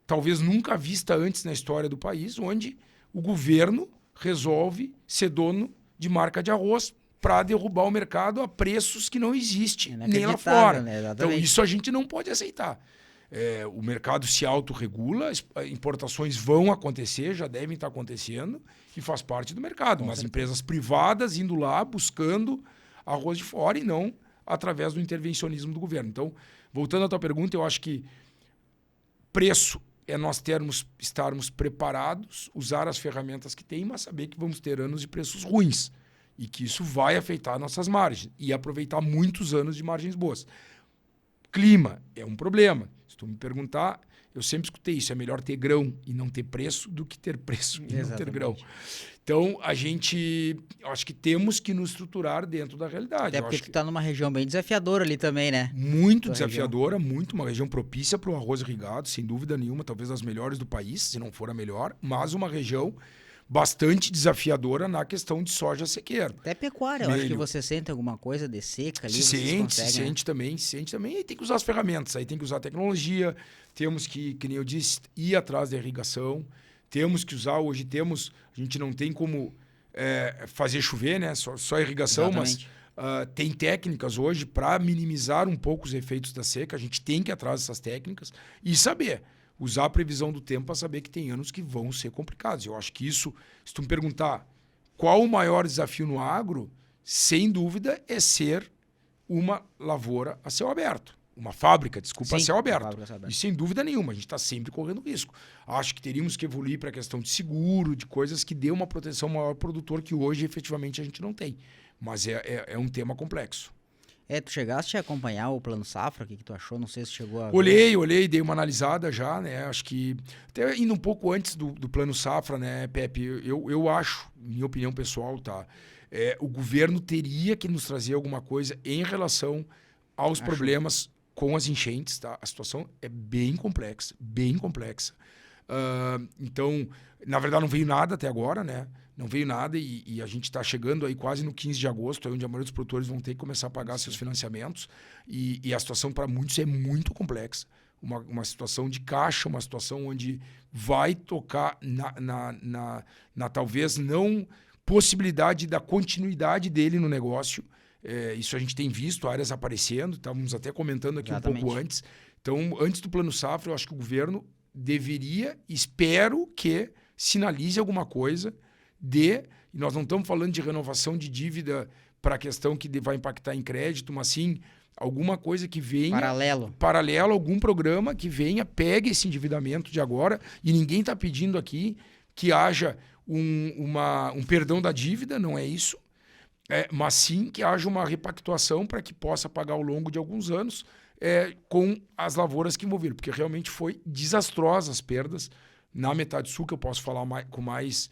talvez nunca vista antes na história do país, onde o governo resolve ser dono de marca de arroz para derrubar o mercado a preços que não existem, nem lá fora. Né? Então, isso a gente não pode aceitar. O mercado se autorregula, importações vão acontecer, já devem estar acontecendo, e faz parte do mercado. Mas empresas privadas indo lá, buscando arroz de fora e não através do intervencionismo do governo. Então, voltando à tua pergunta, eu acho que preço é nós estarmos preparados, usar as ferramentas que tem, mas saber que vamos ter anos de preços ruins. E que isso vai afetar nossas margens e aproveitar muitos anos de margens boas. Clima é um problema. Se tu me perguntar, eu sempre escutei isso. É melhor ter grão e não ter preço do que ter preço e não ter grão. Então, acho que temos que nos estruturar dentro da realidade. Até porque tu está numa região bem desafiadora ali também, né? Muito desafiadora, uma região propícia para o arroz irrigado, sem dúvida nenhuma, talvez das melhores do país, se não for a melhor, mas uma região bastante desafiadora na questão de soja sequeira. Até pecuária, eu acho que você sente alguma coisa de seca ali. Se sente também. Aí tem que usar as ferramentas, aí tem que usar a tecnologia, temos que nem eu disse, ir atrás da irrigação, temos que usar, a gente não tem como fazer chover, né? Só irrigação, exatamente. Mas tem técnicas hoje para minimizar um pouco os efeitos da seca, a gente tem que ir atrás dessas técnicas e saber usar a previsão do tempo para saber que tem anos que vão ser complicados. Eu acho que isso, se tu me perguntar qual o maior desafio no agro, sem dúvida é ser uma lavoura a céu aberto. Uma fábrica, a céu aberto. E sem dúvida nenhuma, a gente está sempre correndo risco. Acho que teríamos que evoluir para a questão de seguro, de coisas que dê uma proteção maior ao produtor, que hoje efetivamente a gente não tem. Mas é um tema complexo. Tu chegaste a acompanhar o Plano Safra? O que tu achou? Não sei se chegou a ver. Olhei, dei uma analisada já, né? Acho que, até indo um pouco antes do Plano Safra, né, Pepe, eu acho, minha opinião pessoal, tá? O governo teria que nos trazer alguma coisa em relação aos problemas com as enchentes, tá? A situação é bem complexa, bem complexa. Então, na verdade, não veio nada até agora, né? Não veio nada e a gente está chegando aí quase no 15 de agosto, onde a maioria dos produtores vão ter que começar a pagar seus financiamentos. E a situação para muitos é muito complexa. Uma situação de caixa, uma situação onde vai tocar na talvez não possibilidade da continuidade dele no negócio. Isso a gente tem visto, áreas aparecendo, estávamos até comentando aqui um pouco antes. Então, antes do Plano Safra, eu acho que o governo deveria, espero que sinalize alguma coisa e nós não estamos falando de renovação de dívida para a questão que vai impactar em crédito, mas sim alguma coisa que venha... Paralelo, algum programa que venha, pegue esse endividamento de agora, e ninguém está pedindo aqui que haja um perdão da dívida, não é isso, mas sim que haja uma repactuação para que possa pagar ao longo de alguns anos com as lavouras que envolveram, porque realmente foi desastrosa as perdas. Na metade sul, que eu posso falar com mais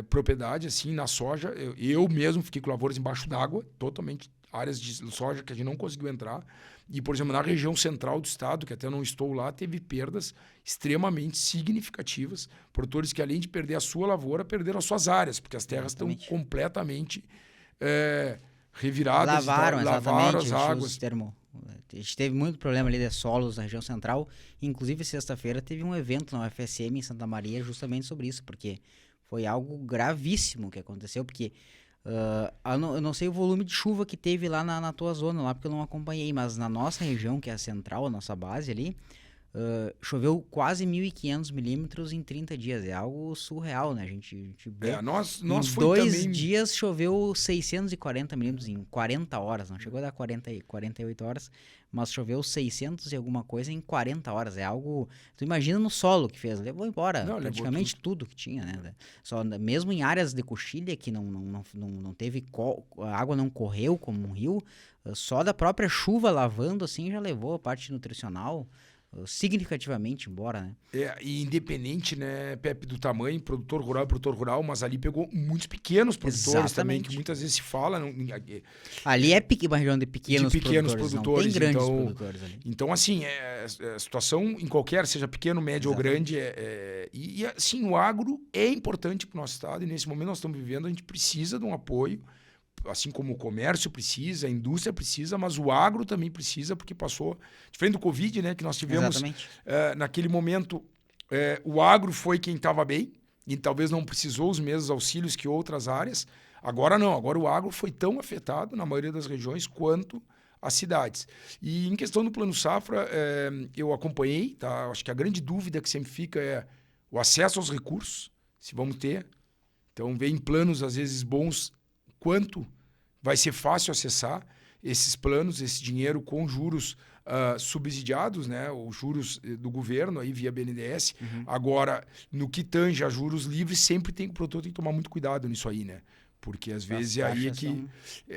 propriedade, assim, na soja, eu mesmo fiquei com lavouras embaixo d'água, totalmente áreas de soja que a gente não conseguiu entrar. E, por exemplo, na região central do estado, que até não estou lá, teve perdas extremamente significativas. Produtores que, além de perder a sua lavoura, perderam as suas áreas, porque as terras estão completamente reviradas. Lavaram as águas. A gente teve muito problema ali de solos na região central. Inclusive, sexta-feira teve um evento na UFSM em Santa Maria justamente sobre isso, porque foi algo gravíssimo que aconteceu, porque eu não sei o volume de chuva que teve lá na tua zona, lá porque eu não acompanhei, mas na nossa região, que é a central, a nossa base ali, choveu quase 1.500 milímetros em 30 dias. É algo surreal, né? A gente vê. Nós em foi 2 dias choveu 640 milímetros em 40 horas. Não chegou a dar 48 horas, mas choveu 600 e alguma coisa em 40 horas. É algo... Tu imagina no solo que fez. Levou embora praticamente tudo que tinha, né? Só, mesmo em áreas de coxilha que não teve... A água não correu como um rio. Só da própria chuva lavando, assim, já levou a parte nutricional significativamente embora, né? E independente, né, Pepe, do tamanho, produtor rural, mas ali pegou muitos pequenos produtores também, que muitas vezes se fala... ali é uma região de pequenos produtores, não tem grandes produtores ali. Então, assim, a situação em qualquer, seja pequeno, médio ou grande, e assim, o agro é importante para o nosso estado, e nesse momento nós estamos vivendo, a gente precisa de um apoio, assim como o comércio precisa, a indústria precisa, mas o agro também precisa, porque passou... Diferente do Covid, né, que nós tivemos naquele momento, o agro foi quem estava bem e talvez não precisou os mesmos auxílios que outras áreas. Agora não, agora o agro foi tão afetado na maioria das regiões quanto as cidades. E em questão do Plano Safra, eu acompanhei, tá? Acho que a grande dúvida que sempre fica é o acesso aos recursos, se vamos ter. Então, vem planos, às vezes, bons, quanto vai ser fácil acessar esses planos, esse dinheiro com juros subsidiados, né? Os juros do governo aí via BNDES. Agora, no que tange a juros livres, sempre o produtor tem que tomar muito cuidado nisso aí, né? Porque às vezes é aí que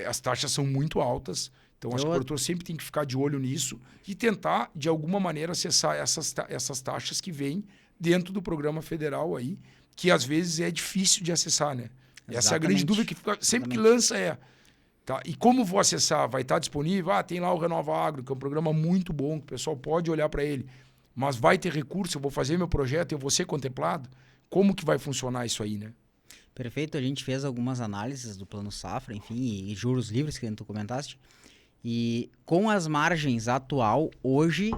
as taxas são muito altas. Então, acho que o produtor sempre tem que ficar de olho nisso e tentar, de alguma maneira, acessar essas taxas que vêm dentro do programa federal aí, que às vezes é difícil de acessar, né? Essa é a grande dúvida que fica, sempre que lança tá? E como vou acessar? Vai estar disponível? Tem lá o Renova Agro, que é um programa muito bom, que o pessoal pode olhar para ele. Mas vai ter recurso, eu vou fazer meu projeto, eu vou ser contemplado? Como que vai funcionar isso aí, né? Perfeito, a gente fez algumas análises do Plano Safra, enfim, e juros livres, que tu comentaste. E com as margens atual, hoje,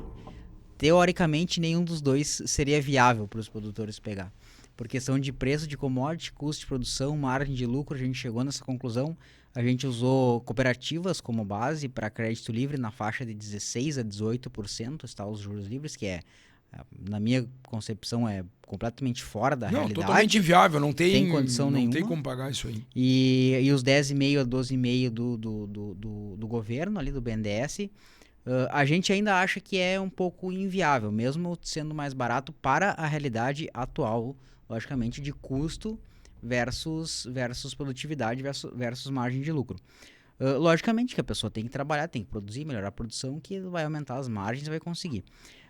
teoricamente, nenhum dos dois seria viável para os produtores pegar. Por questão de preço de commodity, custo de produção, margem de lucro, a gente chegou nessa conclusão. A gente usou cooperativas como base para crédito livre na faixa de 16% a 18%, está os juros livres, que na minha concepção, é completamente fora da realidade. Totalmente inviável, não tem condição nenhuma. Não tem como pagar isso aí. E os 10,5% a 12,5% do governo, ali do BNDES, a gente ainda acha que é um pouco inviável, mesmo sendo mais barato para a realidade atual, logicamente, de custo versus produtividade versus margem de lucro. Logicamente que a pessoa tem que trabalhar, tem que produzir, melhorar a produção, que vai aumentar as margens e vai conseguir.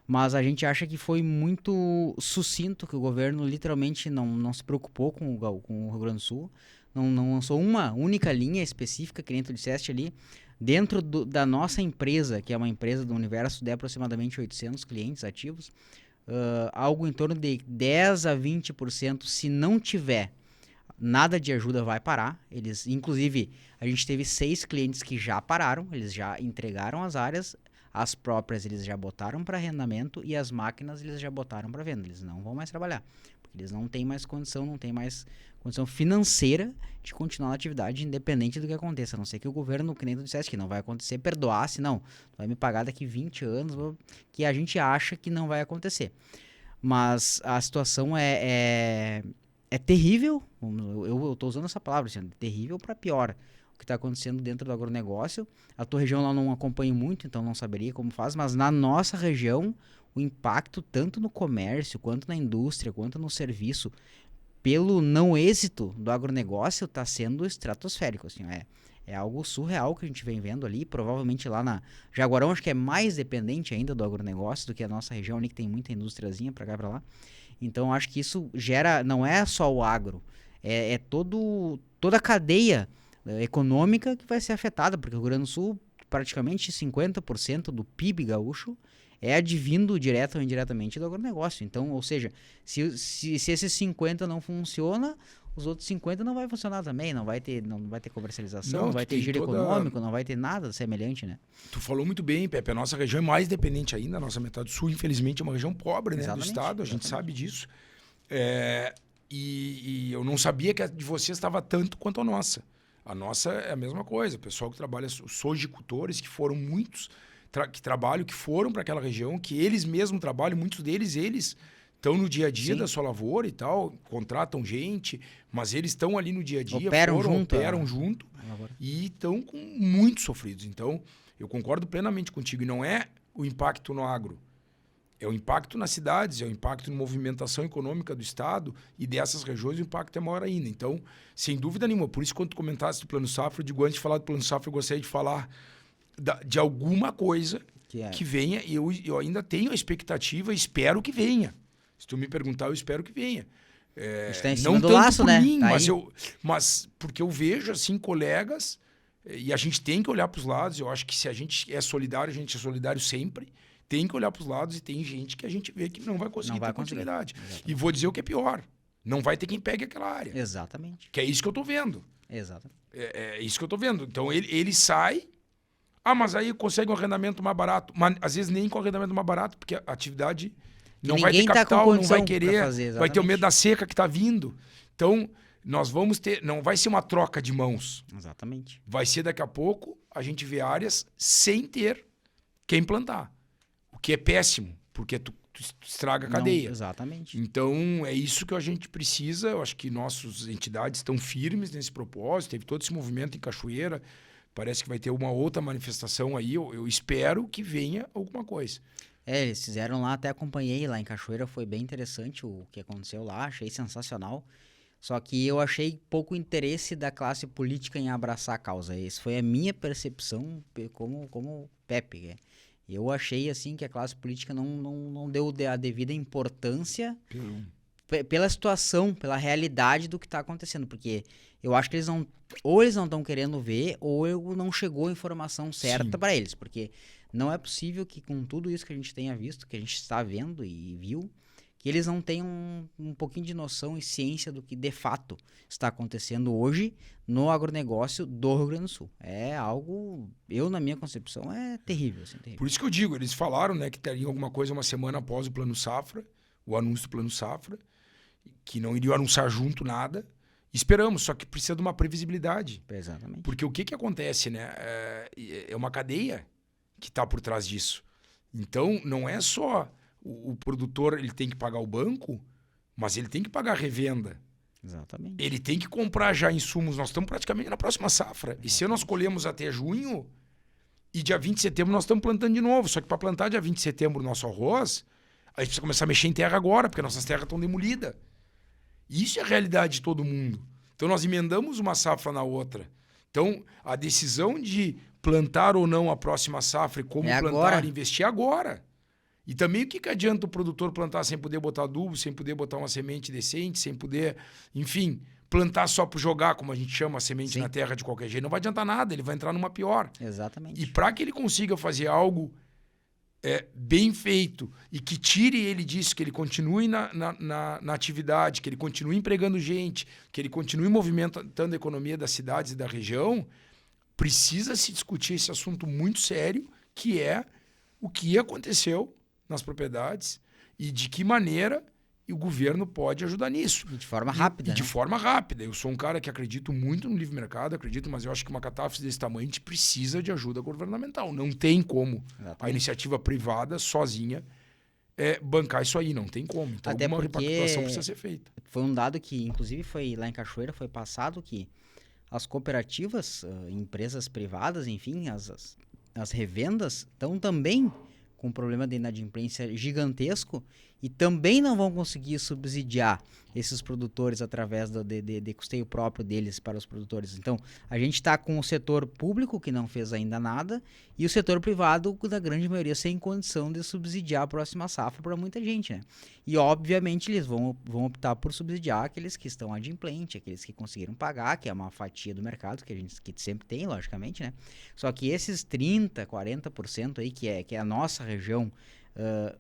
Mas a gente acha que foi muito sucinto, que o governo literalmente não se preocupou com o Rio Grande do Sul, não lançou uma única linha específica, que nem tu disseste ali, dentro da nossa empresa, que é uma empresa do universo de aproximadamente 800 clientes ativos. algo em torno de 10 a 20%, se não tiver nada de ajuda, vai parar. Eles, inclusive, a gente teve 6 clientes que já pararam, eles já entregaram as áreas, as próprias eles já botaram para arrendamento e as máquinas eles já botaram para venda. Eles não vão mais trabalhar, porque eles não têm mais condição, não têm mais condição financeira de continuar na atividade, independente do que aconteça. A não ser que o governo, que nem tu disseste, que não vai acontecer, perdoasse, não, tu vai me pagar daqui 20 anos, que a gente acha que não vai acontecer. Mas a situação é terrível, eu estou usando essa palavra, assim, terrível para pior. O que está acontecendo dentro do agronegócio. A tua região lá não acompanho muito, então não saberia como faz, mas na nossa região, o impacto tanto no comércio, quanto na indústria, quanto no serviço, pelo não êxito do agronegócio, está sendo estratosférico. Assim, é algo surreal que a gente vem vendo ali. Provavelmente lá na Jaguarão, acho que é mais dependente ainda do agronegócio do que a nossa região ali, que tem muita indústriazinha para cá e para lá. Então, acho que isso gera, não é só o agro, é toda a cadeia econômica que vai ser afetada, porque o Rio Grande do Sul, praticamente 50% do PIB gaúcho é advindo direto ou indiretamente do agronegócio. Então, ou seja, se esses 50 não funciona, os outros 50 não vai funcionar também, não vai ter comercialização, não vai ter giro econômico, não vai ter nada semelhante, né? Tu falou muito bem, Pepe, a nossa região é mais dependente ainda, a nossa metade sul, infelizmente, é uma região pobre, né, do estado, a gente sabe disso. E eu não sabia que a de vocês estava tanto quanto a nossa. A nossa é a mesma coisa. O pessoal que trabalha, os sojicultores, que foram muitos que trabalham, que foram para aquela região, que eles mesmos trabalham, muitos deles, eles estão no dia a dia da sua lavoura e tal, contratam gente, mas eles estão ali no dia a dia, operam junto e estão muito sofridos. Então, eu concordo plenamente contigo. E não é o impacto no agro, é o impacto nas cidades, é o impacto na movimentação econômica do estado e dessas regiões o impacto é maior ainda. Então, sem dúvida nenhuma, por isso quando tu comentaste do Plano Safra, eu digo, antes de falar do Plano Safra, eu gostaria de falar de alguma coisa que venha, e eu ainda tenho a expectativa, espero que venha. Se tu me perguntar, eu espero que venha. Não tanto laço, por mim, tá, mas porque eu vejo assim colegas, e a gente tem que olhar para os lados. Eu acho que se a gente é solidário, a gente é solidário sempre. Tem que olhar para os lados e tem gente que a gente vê que não vai conseguir ter continuidade. Exatamente. E vou dizer o que é pior. Não vai ter quem pegue aquela área. Exatamente. Que é isso que eu estou vendo. Exatamente. É isso que eu estou vendo. Então ele sai, mas aí consegue um arrendamento mais barato. Mas às vezes nem com arrendamento mais barato, porque a atividade não vai ter capital, não vai querer, vai ter o medo da seca que está vindo. Então, nós vamos ter, não vai ser uma troca de mãos. Exatamente. Vai ser daqui a pouco, a gente vê áreas sem ter quem plantar. O que é péssimo, porque tu estraga a cadeia. Não, exatamente. Então, é isso que a gente precisa. Eu acho que nossas entidades estão firmes nesse propósito. Teve todo esse movimento em Cachoeira. Parece que vai ter uma outra manifestação aí. Eu espero que venha alguma coisa. Eles fizeram lá, até acompanhei lá em Cachoeira. Foi bem interessante o que aconteceu lá. Achei sensacional. Só que eu achei pouco interesse da classe política em abraçar a causa. Essa foi a minha percepção como Pepe. Eu achei assim que a classe política não deu a devida importância pela situação, pela realidade do que está acontecendo, porque eu acho que eles não estão querendo ver ou não chegou a informação certa para eles, porque não é possível que com tudo isso que a gente tenha visto, que a gente está vendo e viu, que eles não tenham um pouquinho de noção e ciência do que de fato está acontecendo hoje no agronegócio do Rio Grande do Sul. É algo, na minha concepção, é terrível, assim, terrível. Por isso que eu digo, eles falaram, né, que teria alguma coisa uma semana após o Plano Safra, o anúncio do Plano Safra, que não iriam anunciar junto nada. Esperamos, só que precisa de uma previsibilidade. Exatamente. Porque o que acontece, né? É uma cadeia que está por trás disso. Então, não é só o produtor, ele tem que pagar o banco, mas ele tem que pagar a revenda. Exatamente. Ele tem que comprar já insumos. Nós estamos praticamente na próxima safra. Exatamente. E se nós colhemos até junho, e dia 20 de setembro nós estamos plantando de novo. Só que para plantar dia 20 de setembro o nosso arroz, a gente precisa começar a mexer em terra agora, porque nossas terras estão demolidas. Isso é a realidade de todo mundo. Então nós emendamos uma safra na outra. Então a decisão de plantar ou não a próxima safra e como plantar agora. Investir agora. E também o que adianta o produtor plantar sem poder botar adubo, sem poder botar uma semente decente, sem poder, enfim, plantar só para jogar, como a gente chama, a semente na terra de qualquer jeito. Não vai adiantar nada, ele vai entrar numa pior. Exatamente. E para que ele consiga fazer algo bem feito e que tire ele disso, que ele continue na atividade, que ele continue empregando gente, que ele continue movimentando a economia das cidades e da região, precisa se discutir esse assunto muito sério, que é o que aconteceu nas propriedades e de que maneira o governo pode ajudar nisso. E de forma rápida. De forma rápida. Eu sou um cara que acredito muito no livre mercado, mas eu acho que uma catástrofe desse tamanho a gente precisa de ajuda governamental. Não tem como a iniciativa privada sozinha bancar isso aí, não tem como. Então até alguma porque repactuação precisa ser feita. Foi um dado que, inclusive, foi lá em Cachoeira, foi passado que as cooperativas, empresas privadas, enfim, as revendas estão também com um problema de inadimplência gigantesco e também não vão conseguir subsidiar esses produtores através de custeio próprio deles para os produtores. Então, a gente está com o setor público, que não fez ainda nada, e o setor privado, da grande maioria, sem condição de subsidiar a próxima safra para muita gente, né? E, obviamente, eles vão optar por subsidiar aqueles que estão adimplentes, aqueles que conseguiram pagar, que é uma fatia do mercado que sempre tem, logicamente, né? Só que esses 30%, 40% aí, que é a nossa região,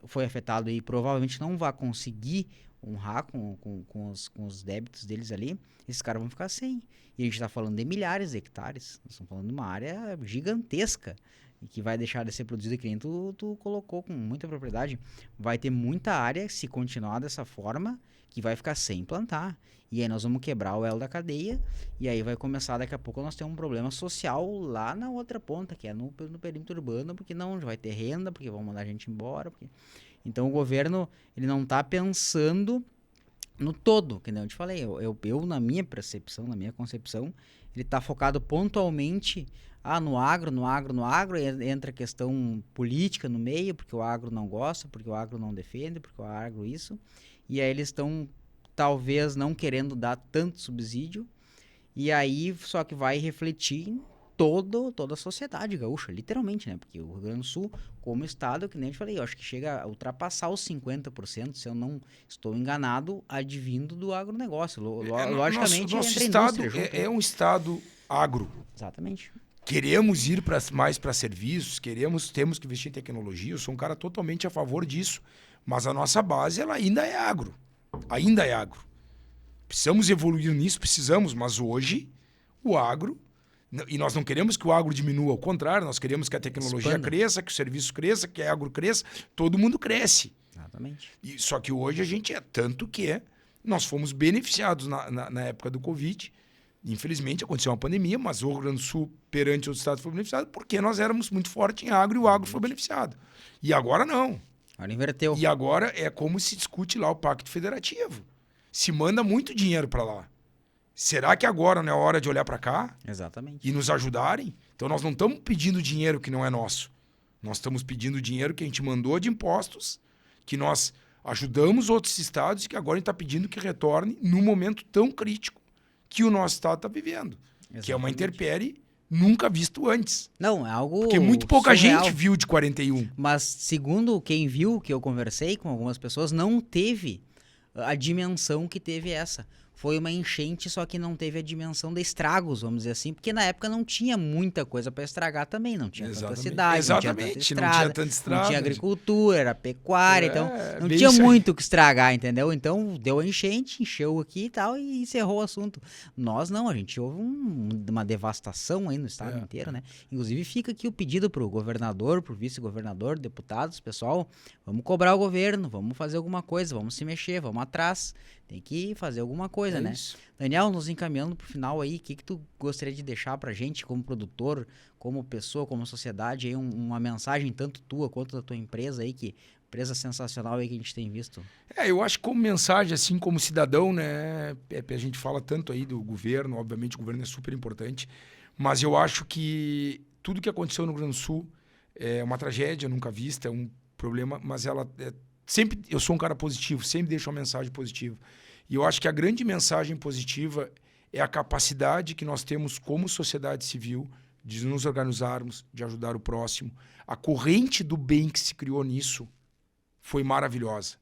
foi afetado e provavelmente não vai conseguir honrar com os débitos deles ali, esses caras vão ficar sem. E a gente está falando de milhares de hectares, nós estamos falando de uma área gigantesca e que vai deixar de ser produzida, que nem tu colocou com muita propriedade. Vai ter muita área, se continuar dessa forma, que vai ficar sem plantar. E aí nós vamos quebrar o elo da cadeia, e aí vai começar, daqui a pouco, nós temos um problema social lá na outra ponta, que é no perímetro urbano, porque não vai ter renda, porque vão mandar a gente embora. Então o governo, ele não está pensando no todo, que nem eu te falei. Eu, na minha percepção, na minha concepção, ele está focado pontualmente no agro, e entra a questão política no meio, porque o agro não gosta, porque o agro não defende, porque o agro isso, e aí eles estão talvez não querendo dar tanto subsídio, e aí só que vai refletir em toda a sociedade gaúcha, literalmente, né? Porque o Rio Grande do Sul, como estado, que nem eu te falei, eu acho que chega a ultrapassar os 50%, se eu não estou enganado, advindo do agronegócio. Logicamente, nosso entra a estado indústria junto, é um estado agro. Exatamente. Queremos ir mais para serviços, temos que investir em tecnologia, eu sou um cara totalmente a favor disso, mas a nossa base ela ainda é agro. Ainda é agro. Precisamos evoluir nisso, mas hoje o agro, e nós não queremos que o agro diminua, ao contrário, nós queremos que a tecnologia cresça, que o serviço cresça, que a agro cresça, todo mundo cresce. Exatamente. Só que hoje a gente tanto que nós fomos beneficiados na época do Covid. Infelizmente aconteceu uma pandemia, mas o Rio Grande do Sul, perante outros estados, foi beneficiado porque nós éramos muito fortes em agro e o agro foi beneficiado. E agora não. Agora inverteu. E agora é como se discute lá o Pacto Federativo. Se manda muito dinheiro para lá. Será que agora não é hora de olhar para cá? Exatamente. E nos ajudarem? Então nós não estamos pedindo dinheiro que não é nosso. Nós estamos pedindo dinheiro que a gente mandou de impostos, que nós ajudamos outros estados e que agora a gente está pedindo que retorne num momento tão crítico que o nosso estado está vivendo. Exatamente. Que é uma intempérie nunca visto antes. Não, é algo porque muito pouca surreal. gente viu de 41. Mas segundo quem viu, que eu conversei com algumas pessoas, não teve a dimensão que teve essa. Foi uma enchente, só que não teve a dimensão de estragos, vamos dizer assim, porque na época não tinha muita coisa para estragar também, não tinha tanta cidade, não tinha tanta estrada, não tinha agricultura, era pecuária, então não tinha muito o que estragar, entendeu? Então deu a enchente, encheu aqui e tal, e encerrou o assunto. Nós não, a gente houve uma devastação aí no estado inteiro, né? Inclusive fica aqui o pedido pro governador, pro vice-governador, deputados, pessoal, vamos cobrar o governo, vamos fazer alguma coisa, vamos se mexer, vamos atrás. Tem que fazer alguma coisa, né? Isso. Daniel, nos encaminhando pro final aí, o que tu gostaria de deixar pra gente como produtor, como pessoa, como sociedade, aí uma mensagem tanto tua quanto da tua empresa aí, que empresa sensacional aí que a gente tem visto? Eu acho que como mensagem, assim, como cidadão, né, a gente fala tanto aí do governo, obviamente o governo é super importante, mas eu acho que tudo que aconteceu no Rio Grande do Sul é uma tragédia nunca vista, é um problema, mas ela sempre, eu sou um cara positivo, sempre deixo uma mensagem positiva. E eu acho que a grande mensagem positiva é a capacidade que nós temos como sociedade civil de nos organizarmos, de ajudar o próximo. A corrente do bem que se criou nisso foi maravilhosa.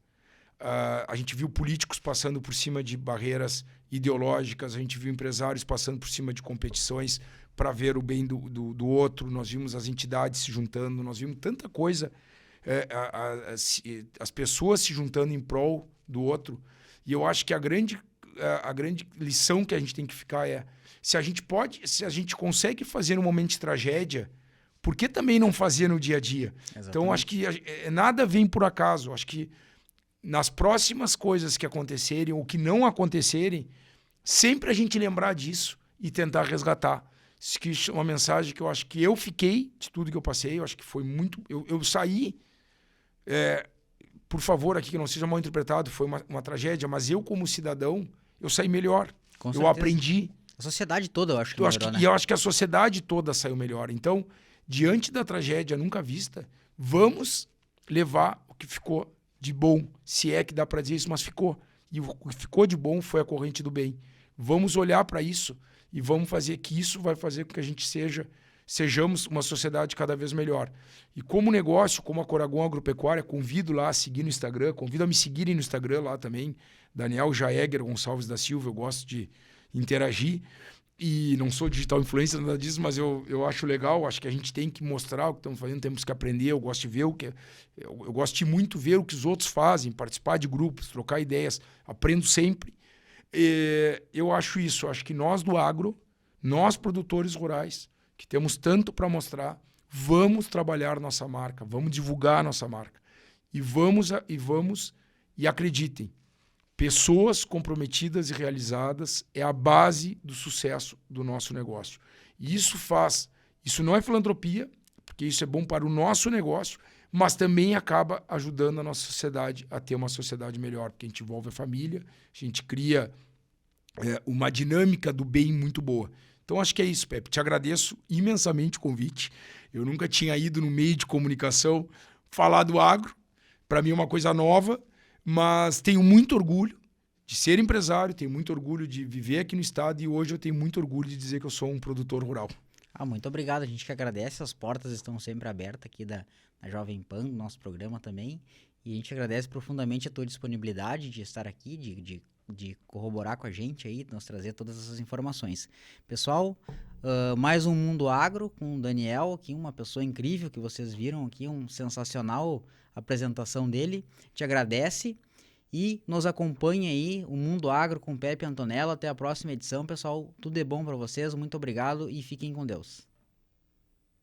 A gente viu políticos passando por cima de barreiras ideológicas, a gente viu empresários passando por cima de competições para ver o bem do outro, nós vimos as entidades se juntando, nós vimos tanta coisa as pessoas se juntando em prol do outro. E eu acho que a grande lição que a gente tem que ficar é, se a gente consegue fazer no momento de tragédia, por que também não fazer no dia a dia? Exatamente. Então, acho que nada vem por acaso. Acho que nas próximas coisas que acontecerem ou que não acontecerem, sempre a gente lembrar disso e tentar resgatar. Isso que é uma mensagem que eu acho que eu fiquei de tudo que eu passei. Eu acho que foi muito... Eu saí... por favor, aqui que não seja mal interpretado, foi uma tragédia, mas eu, como cidadão, eu saí melhor. Com Eu certeza. aprendi. A sociedade toda, eu acho que melhorou, né? E eu acho que a sociedade toda saiu melhor. Então, diante da tragédia nunca vista, vamos levar o que ficou de bom. Se é que dá para dizer isso, mas ficou. E o que ficou de bom foi a corrente do bem. Vamos olhar para isso e vamos fazer que isso vai fazer com que a gente sejamos uma sociedade cada vez melhor. E como negócio, como a Coragon Agropecuária, convido lá a seguir no Instagram, convido a me seguirem no Instagram lá também, Daniel Jaeger Gonçalves da Silva, eu gosto de interagir e não sou digital influencer, nada disso, mas eu acho legal, acho que a gente tem que mostrar o que estamos fazendo, temos que aprender, eu gosto de ver eu gosto de muito ver o que os outros fazem, participar de grupos, trocar ideias, aprendo sempre. Eu acho isso, acho que nós do agro, nós produtores rurais, que temos tanto para mostrar, vamos trabalhar nossa marca, vamos divulgar nossa marca. E acreditem, pessoas comprometidas e realizadas é a base do sucesso do nosso negócio. E isso não é filantropia, porque isso é bom para o nosso negócio, mas também acaba ajudando a nossa sociedade a ter uma sociedade melhor, porque a gente envolve a família, a gente cria uma dinâmica do bem muito boa. Então, acho que é isso, Pepe. Te agradeço imensamente o convite. Eu nunca tinha ido no meio de comunicação falar do agro. Para mim é uma coisa nova, mas tenho muito orgulho de ser empresário, tenho muito orgulho de viver aqui no estado e hoje eu tenho muito orgulho de dizer que eu sou um produtor rural. Muito obrigado. A gente que agradece. As portas estão sempre abertas aqui da Jovem Pan, do nosso programa também. E a gente agradece profundamente a tua disponibilidade de estar aqui, de corroborar com a gente aí, nos trazer todas essas informações. Pessoal, mais um Mundo Agro com o Daniel, aqui uma pessoa incrível que vocês viram aqui, um sensacional apresentação dele. Te agradece e nos acompanhe aí, o Mundo Agro com Pepe Antonello. Até a próxima edição, pessoal. Tudo de bom para vocês, muito obrigado e fiquem com Deus.